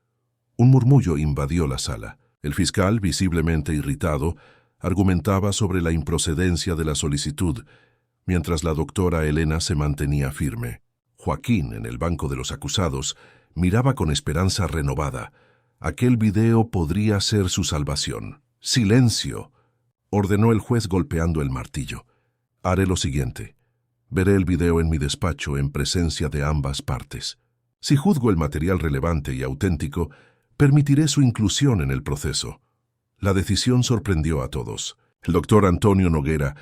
Un murmullo invadió la sala. El fiscal, visiblemente irritado, argumentaba sobre la improcedencia de la solicitud, mientras la doctora Elena se mantenía firme. Joaquín, en el banco de los acusados, miraba con esperanza renovada, Aquel video podría ser su salvación. ¡Silencio!, ordenó el juez golpeando el martillo. Haré lo siguiente. Veré el video en mi despacho en presencia de ambas partes. Si juzgo el material relevante y auténtico, permitiré su inclusión en el proceso. La decisión sorprendió a todos. El doctor Antonio Noguera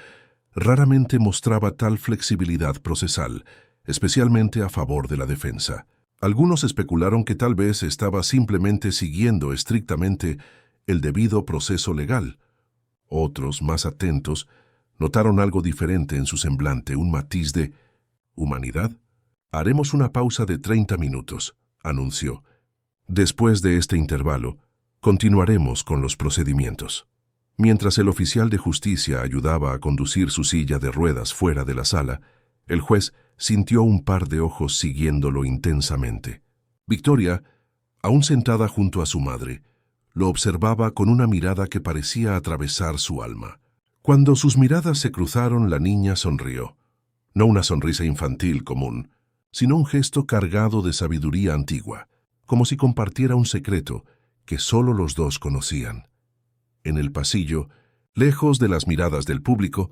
raramente mostraba tal flexibilidad procesal, especialmente a favor de la defensa. Algunos especularon que tal vez estaba simplemente siguiendo estrictamente el debido proceso legal. Otros, más atentos, notaron algo diferente en su semblante, un matiz de humanidad. «Haremos una pausa de 30 minutos», anunció. «Después de este intervalo, continuaremos con los procedimientos». Mientras el oficial de justicia ayudaba a conducir su silla de ruedas fuera de la sala, el juez sintió un par de ojos siguiéndolo intensamente. Victoria, aún sentada junto a su madre, lo observaba con una mirada que parecía atravesar su alma. Cuando sus miradas se cruzaron, la niña sonrió. No una sonrisa infantil común, sino un gesto cargado de sabiduría antigua, como si compartiera un secreto que solo los dos conocían. En el pasillo, lejos de las miradas del público,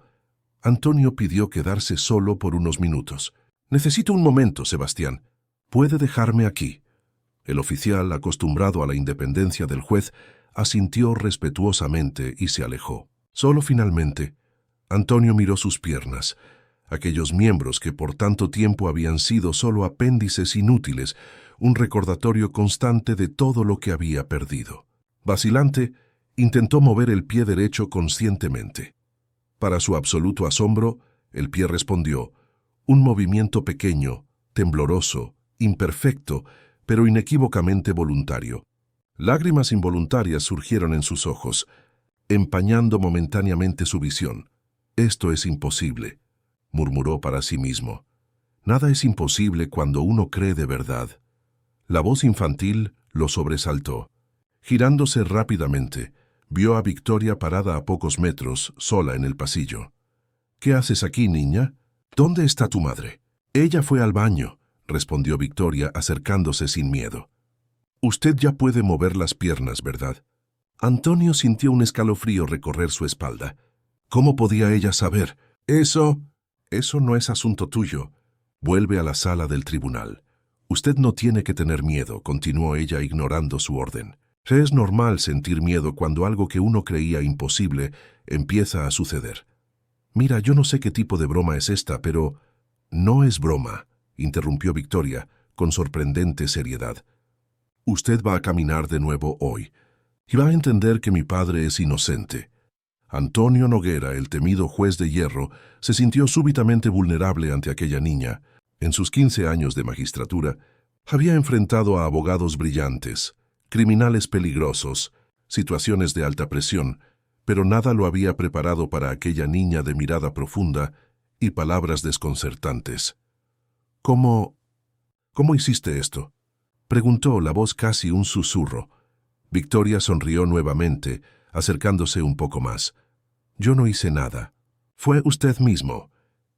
Antonio pidió quedarse solo por unos minutos. «Necesito un momento, Sebastián. ¿Puede dejarme aquí?» El oficial, acostumbrado a la independencia del juez, asintió respetuosamente y se alejó. Solo finalmente, Antonio miró sus piernas, aquellos miembros que por tanto tiempo habían sido solo apéndices inútiles, un recordatorio constante de todo lo que había perdido. Vacilante, intentó mover el pie derecho conscientemente. Para su absoluto asombro, el pie respondió, un movimiento pequeño, tembloroso, imperfecto, pero inequívocamente voluntario. Lágrimas involuntarias surgieron en sus ojos, empañando momentáneamente su visión. «Esto es imposible», murmuró para sí mismo. «Nada es imposible cuando uno cree de verdad». La voz infantil lo sobresaltó. Girándose rápidamente, vio a Victoria parada a pocos metros, sola en el pasillo. «¿Qué haces aquí, niña? ¿Dónde está tu madre?» «Ella fue al baño», respondió Victoria acercándose sin miedo. «Usted ya puede mover las piernas, ¿verdad?» Antonio sintió un escalofrío recorrer su espalda. ¿Cómo podía ella saber? Eso no es asunto tuyo. Vuelve a la sala del tribunal. Usted no tiene que tener miedo, continuó ella ignorando su orden. Es normal sentir miedo cuando algo que uno creía imposible empieza a suceder. Mira, yo no sé qué tipo de broma es esta, pero... No es broma, interrumpió Victoria, con sorprendente seriedad. Usted va a caminar de nuevo hoy, y va a entender que mi padre es inocente. Antonio Noguera, el temido juez de hierro, se sintió súbitamente vulnerable ante aquella niña. En sus 15 años de magistratura, había enfrentado a abogados brillantes, criminales peligrosos, situaciones de alta presión, pero nada lo había preparado para aquella niña de mirada profunda y palabras desconcertantes. ¿Cómo hiciste esto?», preguntó, la voz casi un susurro. Victoria sonrió nuevamente, acercándose un poco más. «Yo no hice nada. Fue usted mismo».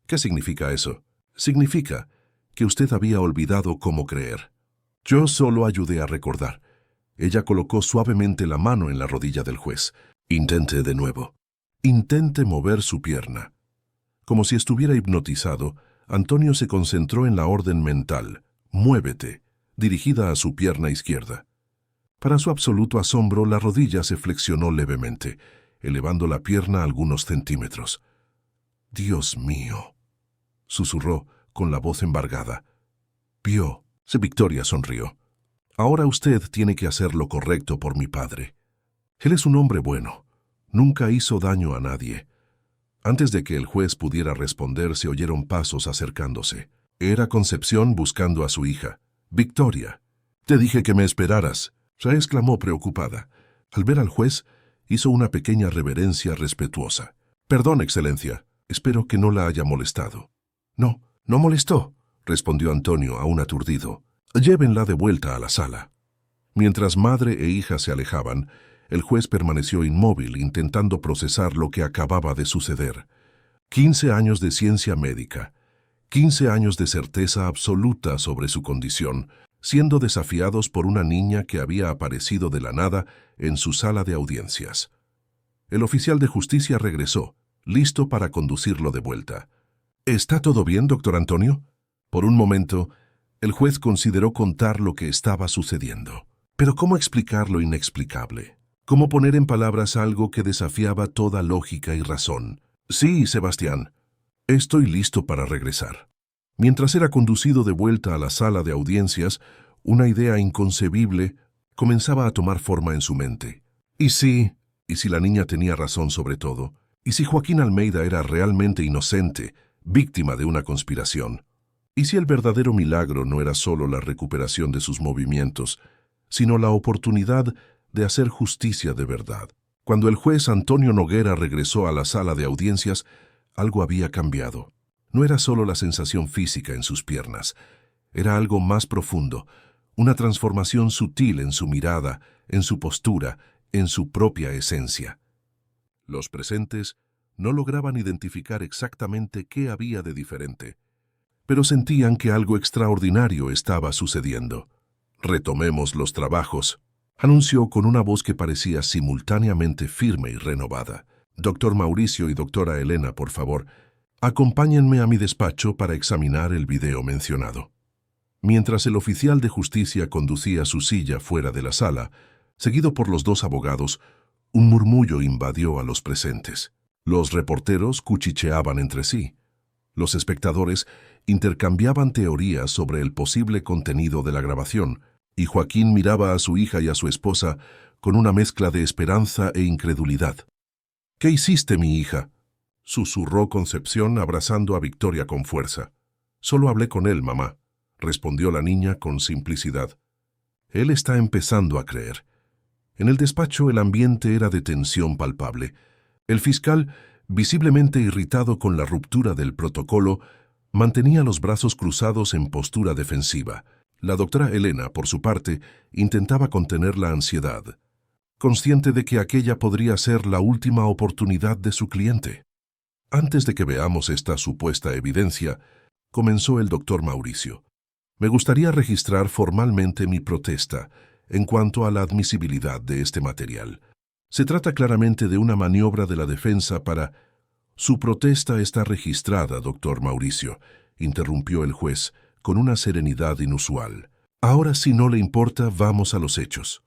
«¿Qué significa eso?» «Significa que usted había olvidado cómo creer. Yo solo ayudé a recordar». Ella colocó suavemente la mano en la rodilla del juez. «Intente de nuevo. Intente mover su pierna». Como si estuviera hipnotizado, Antonio se concentró en la orden mental, «Muévete», dirigida a su pierna izquierda. Para su absoluto asombro, la rodilla se flexionó levemente, elevando la pierna algunos centímetros. «Dios mío», susurró con la voz embargada. «Vio». Victoria sonrió. «Ahora usted tiene que hacer lo correcto por mi padre. Él es un hombre bueno. Nunca hizo daño a nadie». Antes de que el juez pudiera responder, se oyeron pasos acercándose. Era Concepción buscando a su hija. «Victoria, te dije que me esperaras», exclamó preocupada. Al ver al juez, hizo una pequeña reverencia respetuosa. «Perdón, Excelencia. Espero que no la haya molestado». «No, no molestó», respondió Antonio, aún aturdido. «Llévenla de vuelta a la sala». Mientras madre e hija se alejaban, el juez permaneció inmóvil, intentando procesar lo que acababa de suceder. 15 años de ciencia médica, 15 años de certeza absoluta sobre su condición, siendo desafiados por una niña que había aparecido de la nada en su sala de audiencias. El oficial de justicia regresó, listo para conducirlo de vuelta. ¿Está todo bien, doctor Antonio? Por un momento, el juez consideró contar lo que estaba sucediendo. Pero ¿cómo explicar lo inexplicable? ¿Cómo poner en palabras algo que desafiaba toda lógica y razón? Sí, Sebastián, estoy listo para regresar. Mientras era conducido de vuelta a la sala de audiencias, una idea inconcebible comenzaba a tomar forma en su mente. ¿Y si la niña tenía razón sobre todo? ¿Y si Joaquín Almeida era realmente inocente, víctima de una conspiración? ¿Y si el verdadero milagro no era solo la recuperación de sus movimientos, sino la oportunidad de hacer justicia de verdad? Cuando el juez Antonio Noguera regresó a la sala de audiencias, algo había cambiado. No era solo la sensación física en sus piernas, era algo más profundo, una transformación sutil en su mirada, en su postura, en su propia esencia. Los presentes no lograban identificar exactamente qué había de diferente, pero sentían que algo extraordinario estaba sucediendo. «Retomemos los trabajos», anunció con una voz que parecía simultáneamente firme y renovada. «Doctor Mauricio y doctora Elena, por favor, acompáñenme a mi despacho para examinar el video mencionado». Mientras el oficial de justicia conducía su silla fuera de la sala, seguido por los dos abogados, un murmullo invadió a los presentes. Los reporteros cuchicheaban entre sí. Los espectadores intercambiaban teorías sobre el posible contenido de la grabación, y Joaquín miraba a su hija y a su esposa con una mezcla de esperanza e incredulidad. «¿Qué hiciste, mi hija?», susurró Concepción abrazando a Victoria con fuerza. «Solo hablé con él, mamá», respondió la niña con simplicidad. «Él está empezando a creer». En el despacho el ambiente era de tensión palpable. El fiscal, visiblemente irritado con la ruptura del protocolo, mantenía los brazos cruzados en postura defensiva. La doctora Elena, por su parte, intentaba contener la ansiedad, consciente de que aquella podría ser la última oportunidad de su cliente. «Antes de que veamos esta supuesta evidencia», comenzó el doctor Mauricio, «me gustaría registrar formalmente mi protesta en cuanto a la admisibilidad de este material. Se trata claramente de una maniobra de la defensa para...» «Su protesta está registrada, doctor Mauricio», interrumpió el juez con una serenidad inusual. «Ahora, si no le importa, vamos a los hechos».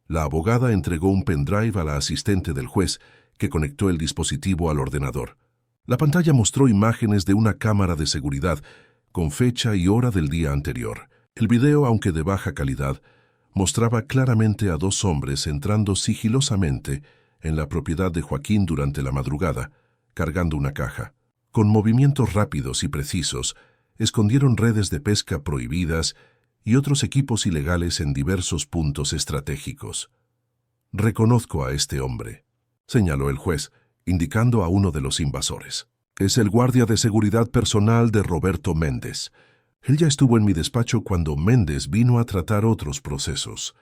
La abogada entregó un pendrive a la asistente del juez, que conectó el dispositivo al ordenador. La pantalla mostró imágenes de una cámara de seguridad con fecha y hora del día anterior. El video, aunque de baja calidad, mostraba claramente a dos hombres entrando sigilosamente en la propiedad de Joaquín durante la madrugada, cargando una caja. Con movimientos rápidos y precisos, escondieron redes de pesca prohibidas y otros equipos ilegales en diversos puntos estratégicos. «Reconozco a este hombre», señaló el juez, indicando a uno de los invasores. «Es el guardia de seguridad personal de Roberto Méndez. Él ya estuvo en mi despacho cuando Méndez vino a tratar otros procesos».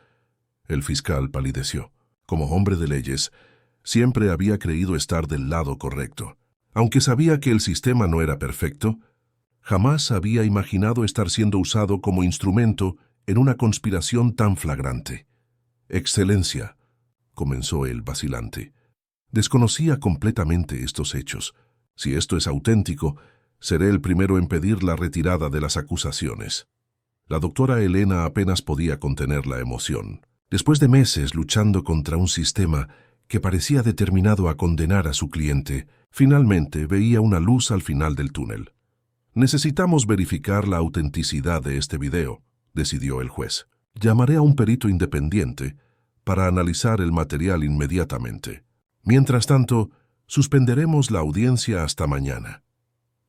El fiscal palideció. Como hombre de leyes, siempre había creído estar del lado correcto. Aunque sabía que el sistema no era perfecto, jamás había imaginado estar siendo usado como instrumento en una conspiración tan flagrante. «Excelencia», comenzó el vacilante, «desconocía completamente estos hechos. Si esto es auténtico, seré el primero en pedir la retirada de las acusaciones». La doctora Elena apenas podía contener la emoción. Después de meses luchando contra un sistema que parecía determinado a condenar a su cliente, finalmente veía una luz al final del túnel. «Necesitamos verificar la autenticidad de este video», decidió el juez. «Llamaré a un perito independiente para analizar el material inmediatamente. Mientras tanto, suspenderemos la audiencia hasta mañana».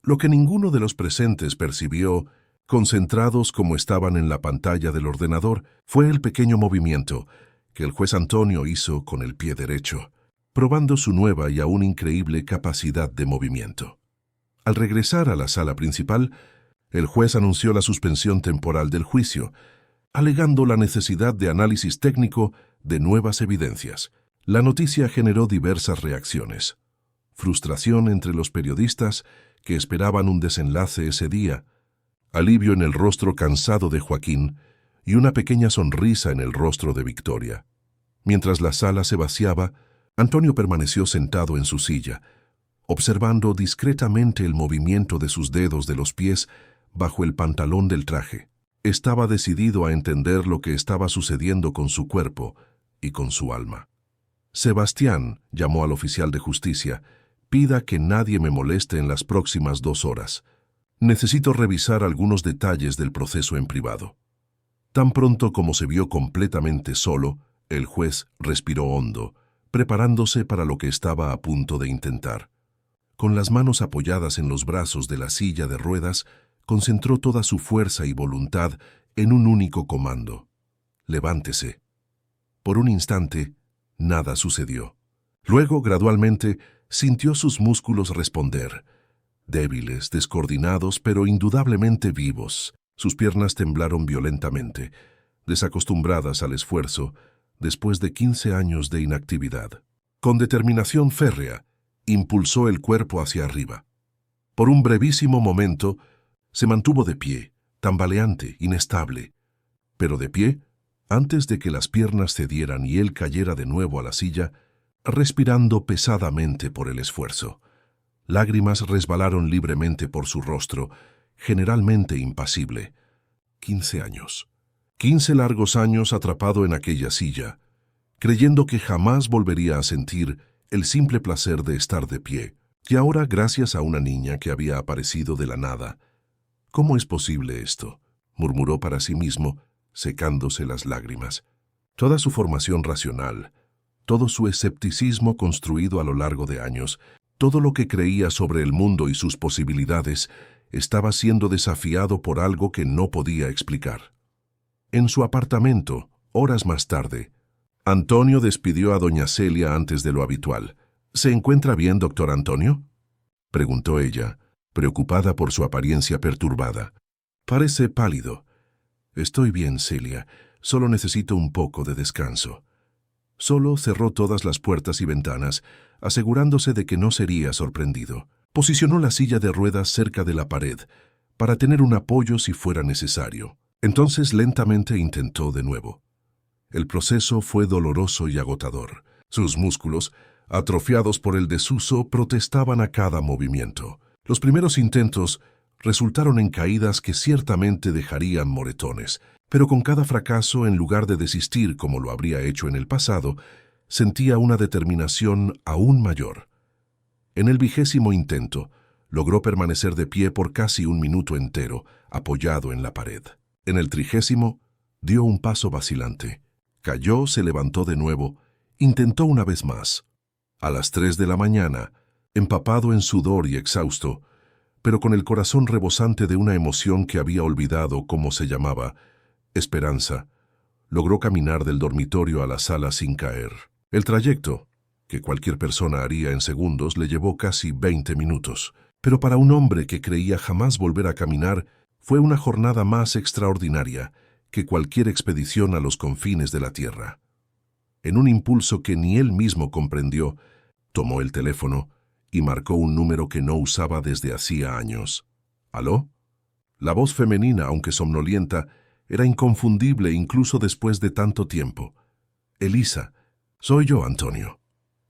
Lo que ninguno de los presentes percibió, concentrados como estaban en la pantalla del ordenador, fue el pequeño movimiento que el juez Antonio hizo con el pie derecho, probando su nueva y aún increíble capacidad de movimiento. Al regresar a la sala principal, el juez anunció la suspensión temporal del juicio, alegando la necesidad de análisis técnico de nuevas evidencias. La noticia generó diversas reacciones. Frustración entre los periodistas que esperaban un desenlace ese día, alivio en el rostro cansado de Joaquín y una pequeña sonrisa en el rostro de Victoria. Mientras la sala se vaciaba, Antonio permaneció sentado en su silla, observando discretamente el movimiento de sus dedos de los pies bajo el pantalón del traje. Estaba decidido a entender lo que estaba sucediendo con su cuerpo y con su alma. Sebastián, llamó al oficial de justicia, pida que nadie me moleste en las próximas 2 horas. Necesito revisar algunos detalles del proceso en privado. Tan pronto como se vio completamente solo, el juez respiró hondo, preparándose para lo que estaba a punto de intentar. Con las manos apoyadas en los brazos de la silla de ruedas, concentró toda su fuerza y voluntad en un único comando. Levántese. Por un instante, nada sucedió. Luego, gradualmente, sintió sus músculos responder. Débiles, descoordinados, pero indudablemente vivos. Sus piernas temblaron violentamente, desacostumbradas al esfuerzo, después de 15 años de inactividad. Con determinación férrea, impulsó el cuerpo hacia arriba. Por un brevísimo momento, se mantuvo de pie, tambaleante, inestable. Pero de pie, antes de que las piernas cedieran y él cayera de nuevo a la silla, respirando pesadamente por el esfuerzo. Lágrimas resbalaron libremente por su rostro, generalmente impasible. 15 años. 15 largos años atrapado en aquella silla, creyendo que jamás volvería a sentir el simple placer de estar de pie, y ahora gracias a una niña que había aparecido de la nada. ¿Cómo es posible esto?, murmuró para sí mismo, secándose las lágrimas. Toda su formación racional, todo su escepticismo construido a lo largo de años, todo lo que creía sobre el mundo y sus posibilidades, estaba siendo desafiado por algo que no podía explicar. En su apartamento, horas más tarde, Antonio despidió a doña Celia antes de lo habitual. ¿Se encuentra bien, doctor Antonio?, preguntó ella, preocupada por su apariencia perturbada. Parece pálido. Estoy bien, Celia. Solo necesito un poco de descanso. Solo cerró todas las puertas y ventanas, asegurándose de que no sería sorprendido. Posicionó la silla de ruedas cerca de la pared, para tener un apoyo si fuera necesario. Entonces lentamente intentó de nuevo. El proceso fue doloroso y agotador. Sus músculos, atrofiados por el desuso, protestaban a cada movimiento. Los primeros intentos resultaron en caídas que ciertamente dejarían moretones, pero con cada fracaso, en lugar de desistir como lo habría hecho en el pasado, sentía una determinación aún mayor. En el 20º intento, logró permanecer de pie por casi 1 minuto entero, apoyado en la pared. En el 30º, dio un paso vacilante. Cayó, se levantó de nuevo, intentó una vez más. A las 3 de la mañana, empapado en sudor y exhausto, pero con el corazón rebosante de una emoción que había olvidado cómo se llamaba, esperanza, logró caminar del dormitorio a la sala sin caer. El trayecto, que cualquier persona haría en segundos, le llevó casi 20 minutos. Pero para un hombre que creía jamás volver a caminar, fue una jornada más extraordinaria que cualquier expedición a los confines de la tierra. En un impulso que ni él mismo comprendió, tomó el teléfono y marcó un número que no usaba desde hacía años. ¿Aló? La voz femenina, aunque somnolienta, era inconfundible incluso después de tanto tiempo. Elisa, soy yo, Antonio.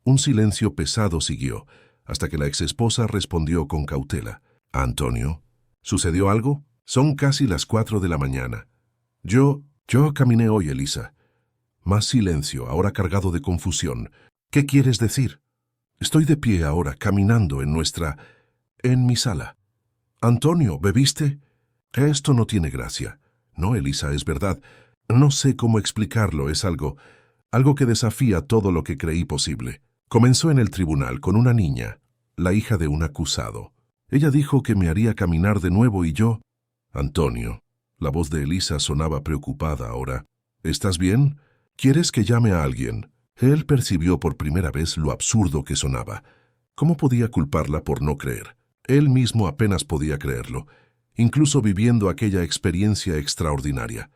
Un silencio pesado siguió, hasta que la exesposa respondió con cautela. Antonio, ¿sucedió algo? Son casi las 4 de la mañana. Yo caminé hoy, Elisa. Más silencio, ahora cargado de confusión. ¿Qué quieres decir? Estoy de pie ahora, caminando en mi sala. Antonio, ¿bebiste? Esto no tiene gracia. No, Elisa, es verdad. No sé cómo explicarlo, es algo que desafía todo lo que creí posible. Comenzó en el tribunal con una niña, la hija de un acusado. Ella dijo que me haría caminar de nuevo y yo... Antonio, la voz de Elisa sonaba preocupada ahora. ¿Estás bien? ¿Quieres que llame a alguien? Él percibió por primera vez lo absurdo que sonaba. ¿Cómo podía culparla por no creer? Él mismo apenas podía creerlo, incluso viviendo aquella experiencia extraordinaria.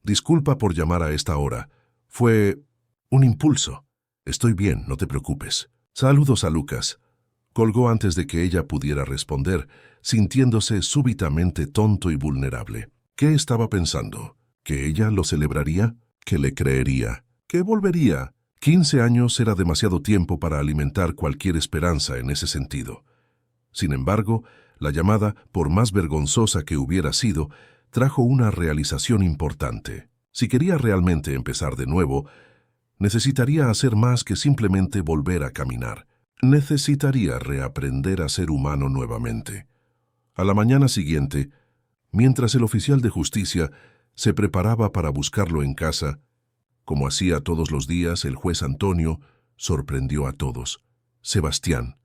Disculpa por llamar a esta hora. Fue un impulso. Estoy bien, no te preocupes. Saludos a Lucas. Colgó antes de que ella pudiera responder, sintiéndose súbitamente tonto y vulnerable. ¿Qué estaba pensando? ¿Que ella lo celebraría? ¿Que le creería? ¿Que volvería? 15 años era demasiado tiempo para alimentar cualquier esperanza en ese sentido. Sin embargo, la llamada, por más vergonzosa que hubiera sido, trajo una realización importante. Si quería realmente empezar de nuevo, necesitaría hacer más que simplemente volver a caminar. Necesitaría reaprender a ser humano nuevamente. A la mañana siguiente, mientras el oficial de justicia se preparaba para buscarlo en casa, como hacía todos los días, el juez Antonio sorprendió a todos. «Sebastián»,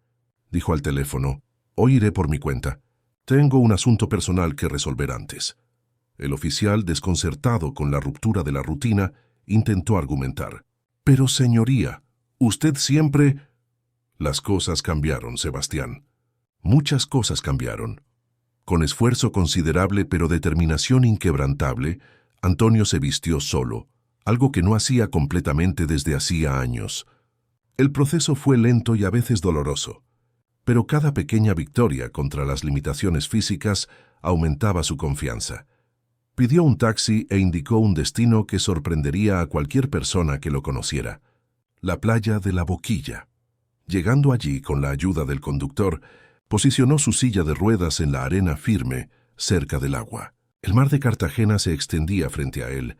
dijo al teléfono, «hoy iré por mi cuenta. Tengo un asunto personal que resolver antes». El oficial, desconcertado con la ruptura de la rutina, intentó argumentar. «Pero, señoría, usted siempre...» Las cosas cambiaron, Sebastián. Muchas cosas cambiaron. Con esfuerzo considerable pero determinación inquebrantable, Antonio se vistió solo, algo que no hacía completamente desde hacía años. El proceso fue lento y a veces doloroso, pero cada pequeña victoria contra las limitaciones físicas aumentaba su confianza. Pidió un taxi e indicó un destino que sorprendería a cualquier persona que lo conociera: la playa de La Boquilla. Llegando allí con la ayuda del conductor, posicionó su silla de ruedas en la arena firme, cerca del agua. El mar de Cartagena se extendía frente a él,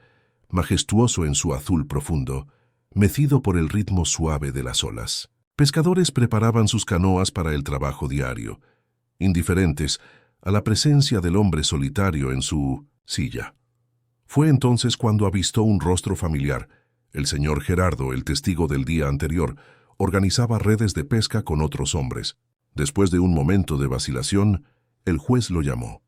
majestuoso en su azul profundo, mecido por el ritmo suave de las olas. Pescadores preparaban sus canoas para el trabajo diario, indiferentes a la presencia del hombre solitario en su silla. Fue entonces cuando avistó un rostro familiar. El señor Gerardo, el testigo del día anterior, organizaba redes de pesca con otros hombres. Después de un momento de vacilación, el juez lo llamó.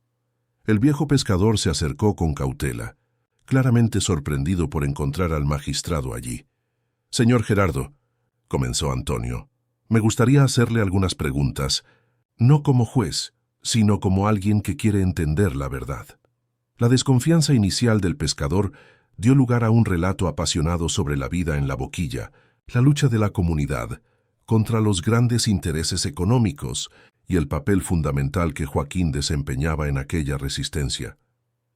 El viejo pescador se acercó con cautela, claramente sorprendido por encontrar al magistrado allí. «Señor Gerardo», comenzó Antonio, «me gustaría hacerle algunas preguntas, no como juez, sino como alguien que quiere entender la verdad». La desconfianza inicial del pescador dio lugar a un relato apasionado sobre la vida en La Boquilla, la lucha de la comunidad contra los grandes intereses económicos y el papel fundamental que Joaquín desempeñaba en aquella resistencia.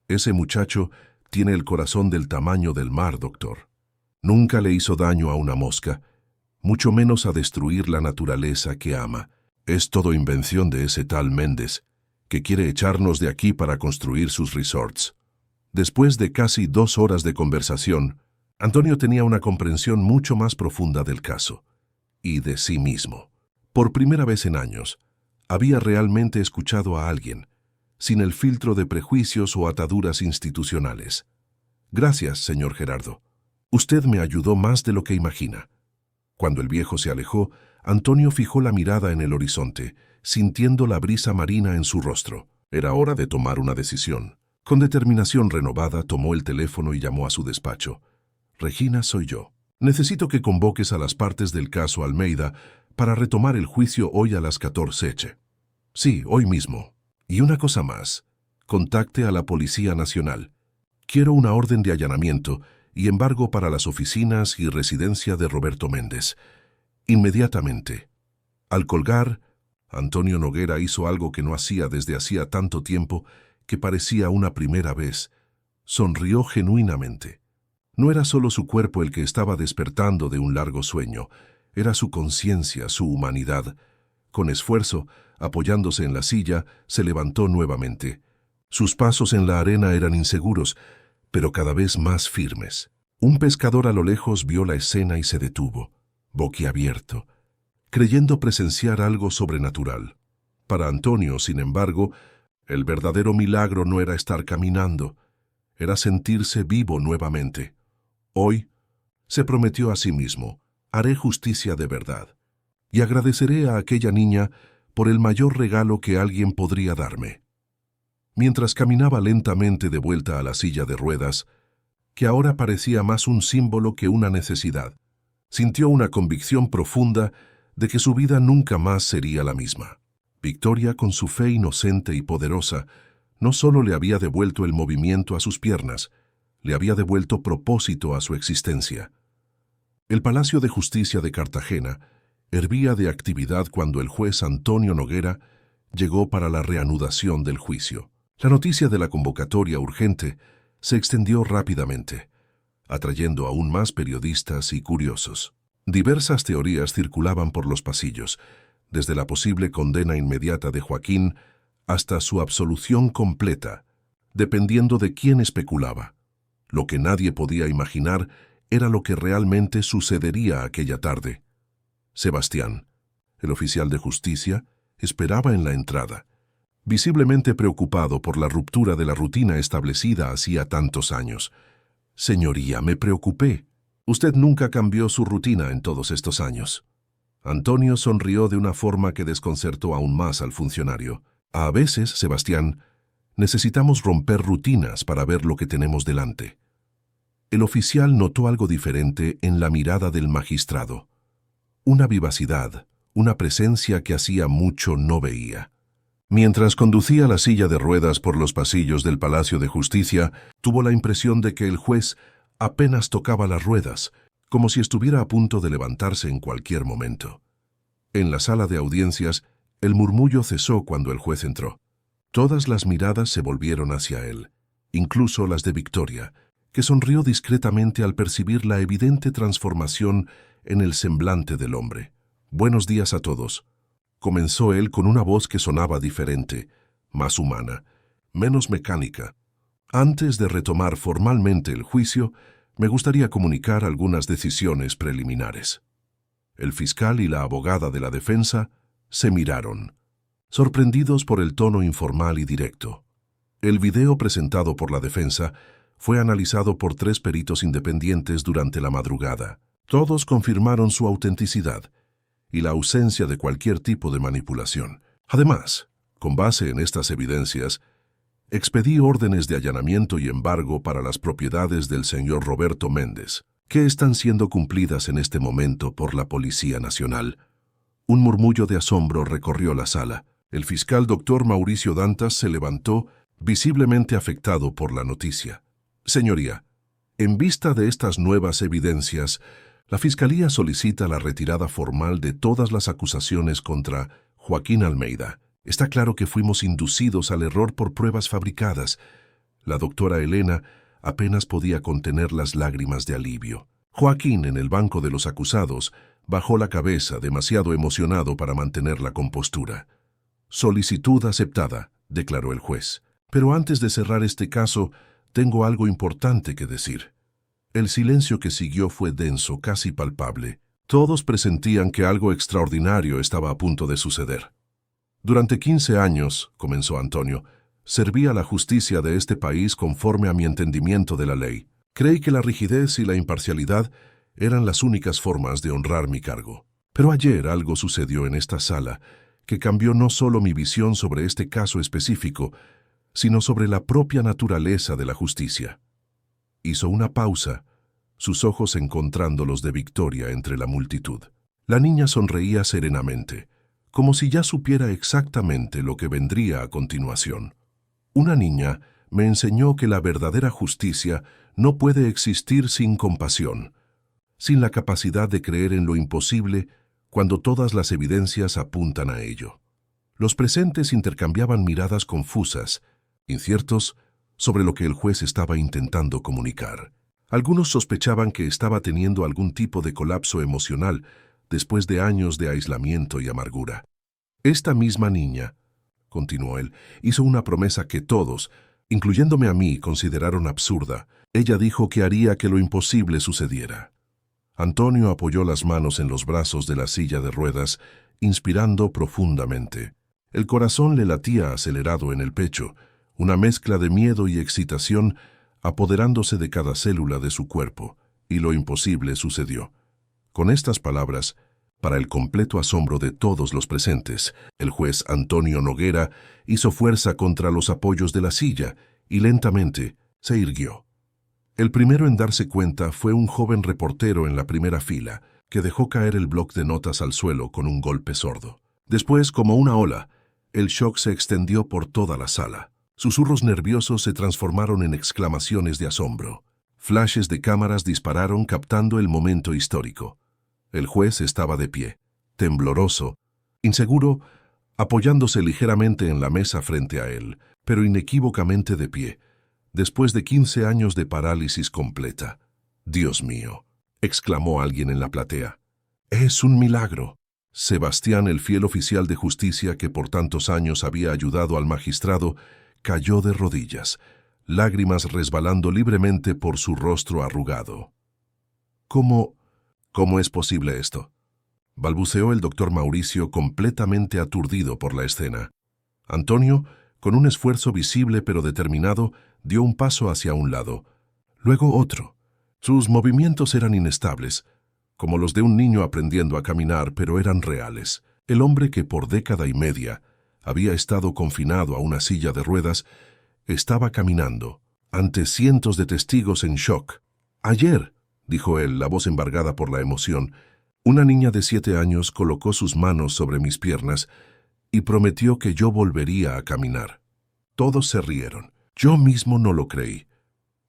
«Ese muchacho tiene el corazón del tamaño del mar, doctor. Nunca le hizo daño a una mosca, mucho menos a destruir la naturaleza que ama. Es todo invención de ese tal Méndez, que quiere echarnos de aquí para construir sus resorts». Después de casi 2 horas de conversación, Antonio tenía una comprensión mucho más profunda del caso y de sí mismo. Por primera vez en años, había realmente escuchado a alguien, sin el filtro de prejuicios o ataduras institucionales. «Gracias, señor Gerardo. Usted me ayudó más de lo que imagina». Cuando el viejo se alejó, Antonio fijó la mirada en el horizonte, sintiendo la brisa marina en su rostro. Era hora de tomar una decisión. Con determinación renovada, tomó el teléfono y llamó a su despacho. «Regina, soy yo. Necesito que convoques a las partes del caso Almeida para retomar el juicio hoy a las 14:00. Sí, hoy mismo. Y una cosa más. Contacte a la Policía Nacional. Quiero una orden de allanamiento y embargo para las oficinas y residencia de Roberto Méndez. Inmediatamente». Al colgar, Antonio Noguera hizo algo que no hacía desde hacía tanto tiempo que parecía una primera vez. Sonrió genuinamente. No era solo su cuerpo el que estaba despertando de un largo sueño, era su conciencia, su humanidad. Con esfuerzo, apoyándose en la silla, se levantó nuevamente. Sus pasos en la arena eran inseguros, pero cada vez más firmes. Un pescador a lo lejos vio la escena y se detuvo, boquiabierto, creyendo presenciar algo sobrenatural. Para Antonio, sin embargo, el verdadero milagro no era estar caminando, era sentirse vivo nuevamente. Hoy, se prometió a sí mismo, haré justicia de verdad, y agradeceré a aquella niña por el mayor regalo que alguien podría darme. Mientras caminaba lentamente de vuelta a la silla de ruedas, que ahora parecía más un símbolo que una necesidad, sintió una convicción profunda de que su vida nunca más sería la misma. Victoria, con su fe inocente y poderosa, no solo le había devuelto el movimiento a sus piernas, le había devuelto propósito a su existencia. El Palacio de Justicia de Cartagena hervía de actividad cuando el juez Antonio Noguera llegó para la reanudación del juicio. La noticia de la convocatoria urgente se extendió rápidamente, atrayendo aún más periodistas y curiosos. Diversas teorías circulaban por los pasillos, desde la posible condena inmediata de Joaquín hasta su absolución completa, dependiendo de quién especulaba. Lo que nadie podía imaginar era lo que realmente sucedería aquella tarde. Sebastián, el oficial de justicia, esperaba en la entrada, visiblemente preocupado por la ruptura de la rutina establecida hacía tantos años. «Señoría, me preocupé. Usted nunca cambió su rutina en todos estos años». Antonio sonrió de una forma que desconcertó aún más al funcionario. «A veces, Sebastián, necesitamos romper rutinas para ver lo que tenemos delante». El oficial notó algo diferente en la mirada del magistrado. Una vivacidad, una presencia que hacía mucho no veía. Mientras conducía la silla de ruedas por los pasillos del Palacio de Justicia, tuvo la impresión de que el juez apenas tocaba las ruedas, como si estuviera a punto de levantarse en cualquier momento. En la sala de audiencias, el murmullo cesó cuando el juez entró. Todas las miradas se volvieron hacia él, incluso las de Victoria, que sonrió discretamente al percibir la evidente transformación en el semblante del hombre. «Buenos días a todos», comenzó él con una voz que sonaba diferente, más humana, menos mecánica. «Antes de retomar formalmente el juicio, me gustaría comunicar algunas decisiones preliminares». El fiscal y la abogada de la defensa se miraron, sorprendidos por el tono informal y directo. El video presentado por la defensa fue analizado por 3 peritos independientes durante la madrugada. Todos confirmaron su autenticidad y la ausencia de cualquier tipo de manipulación. Además, con base en estas evidencias, expedí órdenes de allanamiento y embargo para las propiedades del señor Roberto Méndez, que están siendo cumplidas en este momento por la Policía Nacional. Un murmullo de asombro recorrió la sala. El fiscal doctor Mauricio Dantas se levantó, visiblemente afectado por la noticia. «Señoría, en vista de estas nuevas evidencias, la Fiscalía solicita la retirada formal de todas las acusaciones contra Joaquín Almeida. Está claro que fuimos inducidos al error por pruebas fabricadas». La doctora Elena apenas podía contener las lágrimas de alivio. Joaquín, en el banco de los acusados, bajó la cabeza, demasiado emocionado para mantener la compostura. «Solicitud aceptada», declaró el juez. «Pero antes de cerrar este caso, tengo algo importante que decir». El silencio que siguió fue denso, casi palpable. Todos presentían que algo extraordinario estaba a punto de suceder. «Durante 15 años», comenzó Antonio, «serví a la justicia de este país conforme a mi entendimiento de la ley. Creí que la rigidez y la imparcialidad eran las únicas formas de honrar mi cargo. Pero ayer algo sucedió en esta sala que cambió no solo mi visión sobre este caso específico, sino sobre la propia naturaleza de la justicia». Hizo una pausa, sus ojos encontrando los de Victoria entre la multitud. La niña sonreía serenamente, como si ya supiera exactamente lo que vendría a continuación. «Una niña me enseñó que la verdadera justicia no puede existir sin compasión, sin la capacidad de creer en lo imposible cuando todas las evidencias apuntan a ello». Los presentes intercambiaban miradas confusas, inciertos, sobre lo que el juez estaba intentando comunicar. Algunos sospechaban que estaba teniendo algún tipo de colapso emocional después de años de aislamiento y amargura. «Esta misma niña», continuó él, «hizo una promesa que todos, incluyéndome a mí, consideraron absurda. Ella dijo que haría que lo imposible sucediera». Antonio apoyó las manos en los brazos de la silla de ruedas, inspirando profundamente. El corazón le latía acelerado en el pecho, una mezcla de miedo y excitación apoderándose de cada célula de su cuerpo, y lo imposible sucedió. Con estas palabras, para el completo asombro de todos los presentes, el juez Antonio Noguera hizo fuerza contra los apoyos de la silla y lentamente se irguió. El primero en darse cuenta fue un joven reportero en la primera fila, que dejó caer el bloc de notas al suelo con un golpe sordo. Después, como una ola, el shock se extendió por toda la sala. Susurros nerviosos se transformaron en exclamaciones de asombro. Flashes de cámaras dispararon captando el momento histórico. El juez estaba de pie, tembloroso, inseguro, apoyándose ligeramente en la mesa frente a él, pero inequívocamente de pie, después de 15 años de parálisis completa. «Dios mío», exclamó alguien en la platea. «Es un milagro». Sebastián, el fiel oficial de justicia que por tantos años había ayudado al magistrado, cayó de rodillas, lágrimas resbalando libremente por su rostro arrugado. «¿Cómo es posible esto?», balbuceó el doctor Mauricio, completamente aturdido por la escena. Antonio, con un esfuerzo visible pero determinado, dio un paso hacia un lado, luego otro. Sus movimientos eran inestables, como los de un niño aprendiendo a caminar, pero eran reales. El hombre que por década y media había estado confinado a una silla de ruedas estaba caminando, ante cientos de testigos en shock. «Ayer», dijo él, la voz embargada por la emoción, «una niña de 7 años colocó sus manos sobre mis piernas y prometió que yo volvería a caminar». Todos se rieron. Yo mismo no lo creí.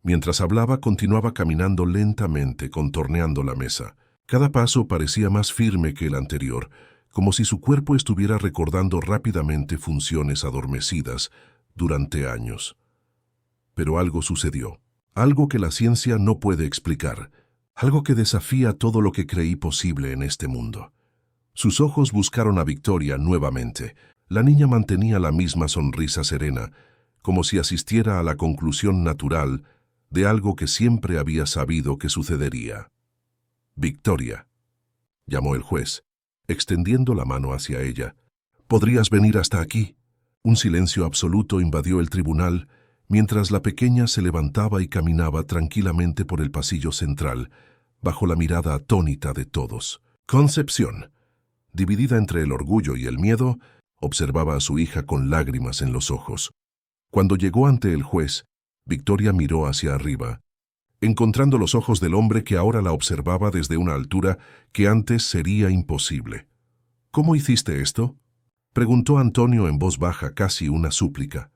Mientras hablaba, continuaba caminando lentamente, contorneando la mesa. Cada paso parecía más firme que el anterior, como si su cuerpo estuviera recordando rápidamente funciones adormecidas durante años. Pero algo sucedió, algo que la ciencia no puede explicar, algo que desafía todo lo que creí posible en este mundo. Sus ojos buscaron a Victoria nuevamente. La niña mantenía la misma sonrisa serena, como si asistiera a la conclusión natural de algo que siempre había sabido que sucedería. «Victoria», llamó el juez, extendiendo la mano hacia ella. «¿Podrías venir hasta aquí?». Un silencio absoluto invadió el tribunal, mientras la pequeña se levantaba y caminaba tranquilamente por el pasillo central, bajo la mirada atónita de todos. Concepción, dividida entre el orgullo y el miedo, observaba a su hija con lágrimas en los ojos. Cuando llegó ante el juez, Victoria miró hacia arriba, encontrando los ojos del hombre que ahora la observaba desde una altura que antes sería imposible. «¿Cómo hiciste esto?», preguntó Antonio en voz baja, casi una súplica.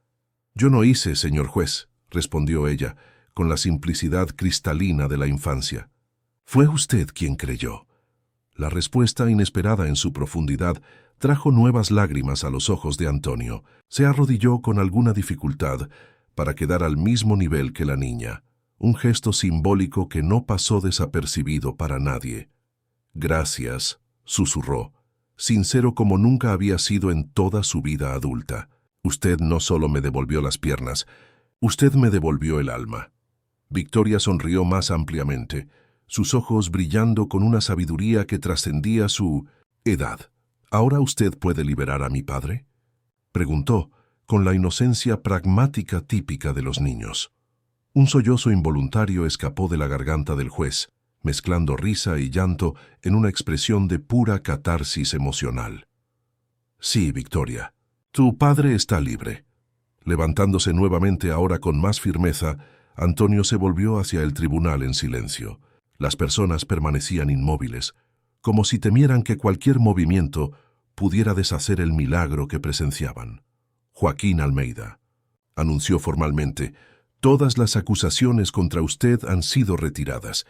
«Yo no hice, señor juez», respondió ella, con la simplicidad cristalina de la infancia. «Fue usted quien creyó». La respuesta, inesperada en su profundidad, trajo nuevas lágrimas a los ojos de Antonio. Se arrodilló con alguna dificultad para quedar al mismo nivel que la niña, un gesto simbólico que no pasó desapercibido para nadie. «Gracias», susurró, sincero como nunca había sido en toda su vida adulta. «Usted no solo me devolvió las piernas, usted me devolvió el alma». Victoria sonrió más ampliamente, sus ojos brillando con una sabiduría que trascendía su edad. «¿Ahora usted puede liberar a mi padre?», preguntó, con la inocencia pragmática típica de los niños. Un sollozo involuntario escapó de la garganta del juez, mezclando risa y llanto en una expresión de pura catarsis emocional. «Sí, Victoria, tu padre está libre». Levantándose nuevamente, ahora con más firmeza, Antonio se volvió hacia el tribunal en silencio. Las personas permanecían inmóviles, como si temieran que cualquier movimiento pudiera deshacer el milagro que presenciaban. «Joaquín Almeida», anunció formalmente, «todas las acusaciones contra usted han sido retiradas.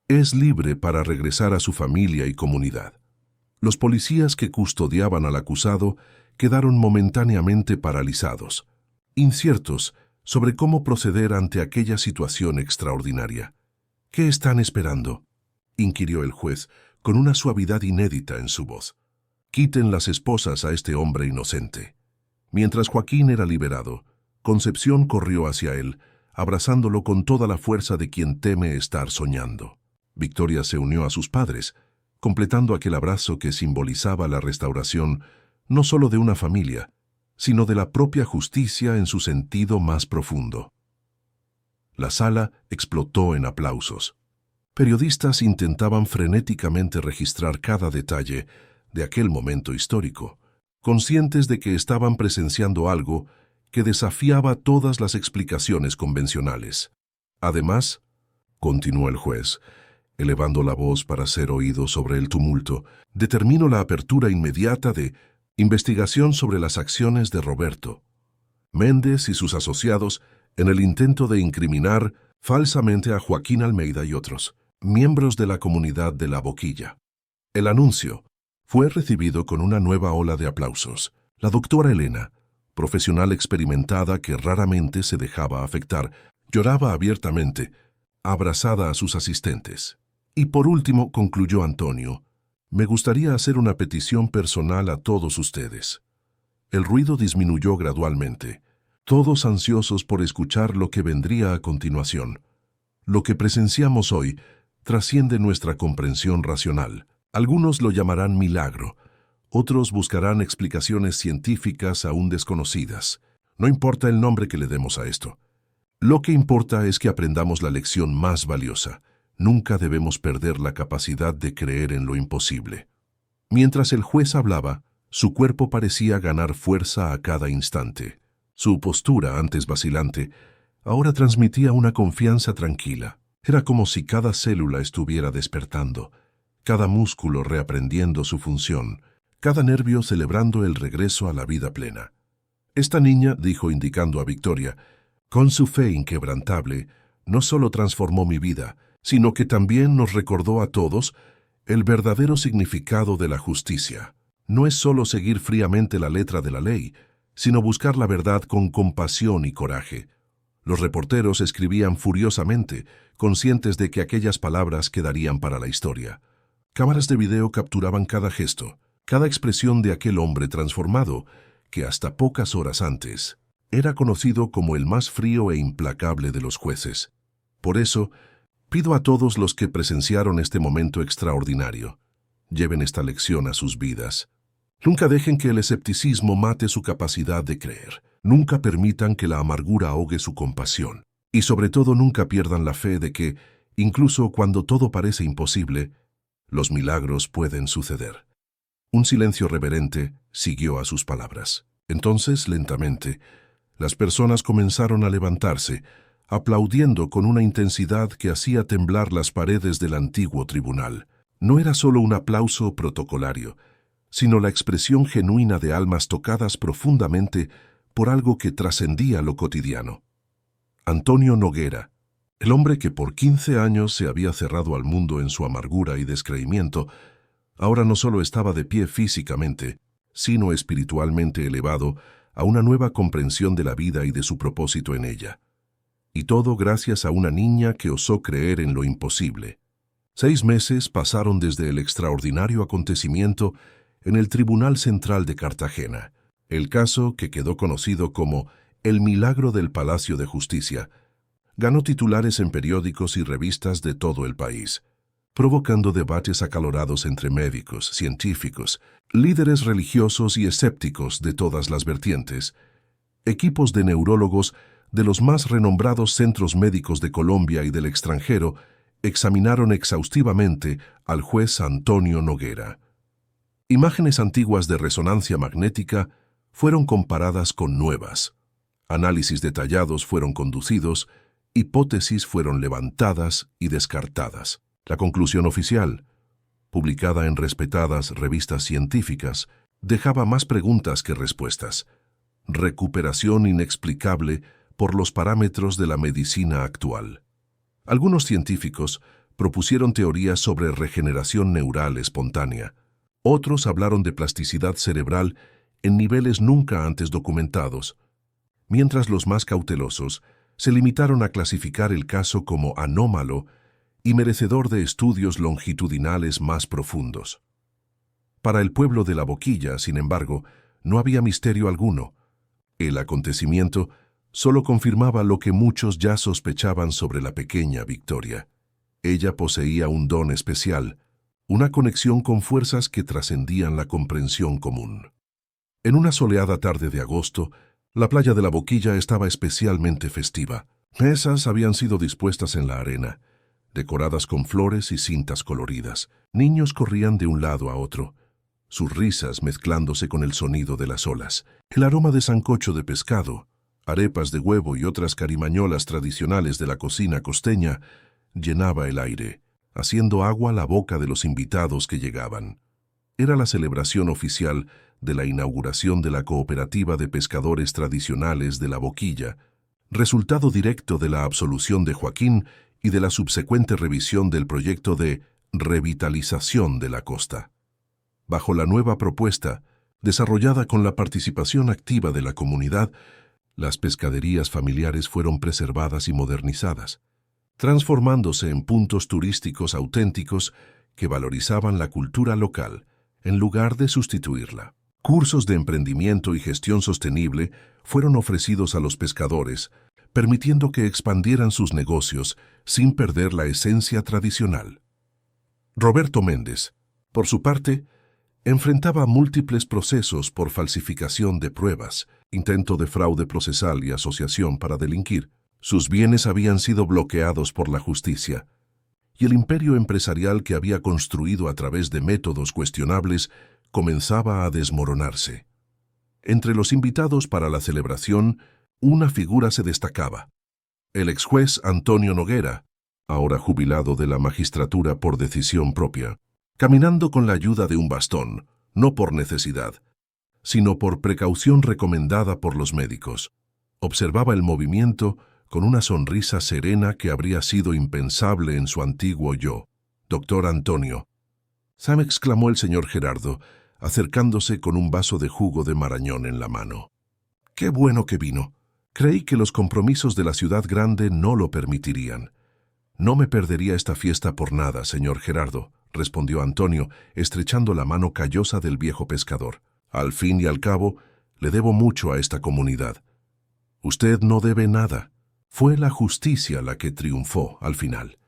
Es libre para regresar a su familia y comunidad». Los policías que custodiaban al acusado quedaron momentáneamente paralizados, inciertos sobre cómo proceder ante aquella situación extraordinaria. «¿Qué están esperando?», inquirió el juez, con una suavidad inédita en su voz. «Quiten las esposas a este hombre inocente». Mientras Joaquín era liberado, Concepción corrió hacia él, abrazándolo con toda la fuerza de quien teme estar soñando. Victoria se unió a sus padres, completando aquel abrazo que simbolizaba la restauración no solo de una familia, sino de la propia justicia en su sentido más profundo. La sala explotó en aplausos. Periodistas intentaban frenéticamente registrar cada detalle de aquel momento histórico, conscientes de que estaban presenciando algo que desafiaba todas las explicaciones convencionales. Además, continuó el juez, elevando la voz para ser oído sobre el tumulto, determino la apertura inmediata de investigación sobre las acciones de Roberto Méndez y sus asociados en el intento de incriminar falsamente a Joaquín Almeida y otros miembros de la comunidad de La Boquilla. El anuncio fue recibido con una nueva ola de aplausos. La doctora Elena, profesional experimentada que raramente se dejaba afectar, Lloraba abiertamente, abrazada a sus asistentes. Y por último, concluyó Antonio, me gustaría hacer una petición personal a todos ustedes. El ruido disminuyó gradualmente, todos ansiosos por escuchar lo que vendría a continuación. Lo que presenciamos hoy trasciende nuestra comprensión racional. Algunos lo llamarán milagro, otros buscarán explicaciones científicas aún desconocidas. No importa el nombre que le demos a esto. Lo que importa es que aprendamos la lección más valiosa. Nunca debemos perder la capacidad de creer en lo imposible. Mientras el juez hablaba, su cuerpo parecía ganar fuerza a cada instante. Su postura, antes vacilante, ahora transmitía una confianza tranquila. Era como si cada célula estuviera despertando, cada músculo reaprendiendo su función, cada nervio celebrando el regreso a la vida plena. Esta niña, dijo indicando a Victoria, con su fe inquebrantable, no solo transformó mi vida, sino que también nos recordó a todos el verdadero significado de la justicia. No es solo seguir fríamente la letra de la ley, sino buscar la verdad con compasión y coraje. Los reporteros escribían furiosamente, conscientes de que aquellas palabras quedarían para la historia. Cámaras de video capturaban cada gesto, cada expresión de aquel hombre transformado, que hasta pocas horas antes era conocido como el más frío e implacable de los jueces. Por eso, pido a todos los que presenciaron este momento extraordinario, lleven esta lección a sus vidas. Nunca dejen que el escepticismo mate su capacidad de creer. Nunca permitan que la amargura ahogue su compasión. Y sobre todo nunca pierdan la fe de que, incluso cuando todo parece imposible, los milagros pueden suceder. Un silencio reverente siguió a sus palabras. Entonces, lentamente, las personas comenzaron a levantarse, aplaudiendo con una intensidad que hacía temblar las paredes del antiguo tribunal. No era solo un aplauso protocolario, sino la expresión genuina de almas tocadas profundamente por algo que trascendía lo cotidiano. Antonio Noguera, el hombre que por 15 años se había cerrado al mundo en su amargura y descreimiento, ahora no solo estaba de pie físicamente, sino espiritualmente elevado a una nueva comprensión de la vida y de su propósito en ella. Y todo gracias a una niña que osó creer en lo imposible. 6 meses pasaron desde el extraordinario acontecimiento en el Tribunal Central de Cartagena, el caso que quedó conocido como el milagro del Palacio de Justicia. Ganó titulares en periódicos y revistas de todo el país, provocando debates acalorados entre médicos, científicos, líderes religiosos y escépticos de todas las vertientes. Equipos de neurólogos de los más renombrados centros médicos de Colombia y del extranjero examinaron exhaustivamente al juez Antonio Noguera. Imágenes antiguas de resonancia magnética fueron comparadas con nuevas. Análisis detallados fueron conducidos, hipótesis fueron levantadas y descartadas. La conclusión oficial, publicada en respetadas revistas científicas, dejaba más preguntas que respuestas. Recuperación inexplicable por los parámetros de la medicina actual. Algunos científicos propusieron teorías sobre regeneración neural espontánea. Otros hablaron de plasticidad cerebral en niveles nunca antes documentados, mientras los más cautelosos se limitaron a clasificar el caso como anómalo y merecedor de estudios longitudinales más profundos. Para el pueblo de La Boquilla, sin embargo, no había misterio alguno. El acontecimiento solo confirmaba lo que muchos ya sospechaban sobre la pequeña Victoria. Ella poseía un don especial, una conexión con fuerzas que trascendían la comprensión común. En una soleada tarde de agosto, la playa de La Boquilla estaba especialmente festiva. Mesas habían sido dispuestas en la arena, decoradas con flores y cintas coloridas. Niños corrían de un lado a otro, sus risas mezclándose con el sonido de las olas. El aroma de sancocho de pescado, arepas de huevo y otras carimañolas tradicionales de la cocina costeña llenaba el aire, haciendo agua la boca de los invitados que llegaban. Era la celebración oficial de la inauguración de la Cooperativa de Pescadores Tradicionales de La Boquilla, resultado directo de la absolución de Joaquín y de la subsecuente revisión del proyecto de revitalización de la costa. Bajo la nueva propuesta, desarrollada con la participación activa de la comunidad, Las pescaderías familiares fueron preservadas y modernizadas, transformándose en puntos turísticos auténticos que valorizaban la cultura local en lugar de sustituirla. Cursos de emprendimiento y gestión sostenible fueron ofrecidos a los pescadores, permitiendo que expandieran sus negocios sin perder la esencia tradicional. Roberto Méndez, por su parte, enfrentaba múltiples procesos por falsificación de pruebas, intento de fraude procesal y asociación para delinquir. Sus bienes habían sido bloqueados por la justicia, y el imperio empresarial que había construido a través de métodos cuestionables comenzaba a desmoronarse. Entre los invitados para la celebración, una figura se destacaba: el exjuez Antonio Noguera, ahora jubilado de la magistratura por decisión propia, caminando con la ayuda de un bastón, no por necesidad, sino por precaución recomendada por los médicos. Observaba el movimiento con una sonrisa serena que habría sido impensable en su antiguo yo. «Doctor Antonio», Sam exclamó el señor Gerardo, acercándose con un vaso de jugo de marañón en la mano. «Qué bueno que vino. Creí que los compromisos de la ciudad grande no lo permitirían». «No me perdería esta fiesta por nada, señor Gerardo», respondió Antonio, estrechando la mano callosa del viejo pescador. «Al fin y al cabo, le debo mucho a esta comunidad». «Usted no debe nada. Fue la justicia la que triunfó al final».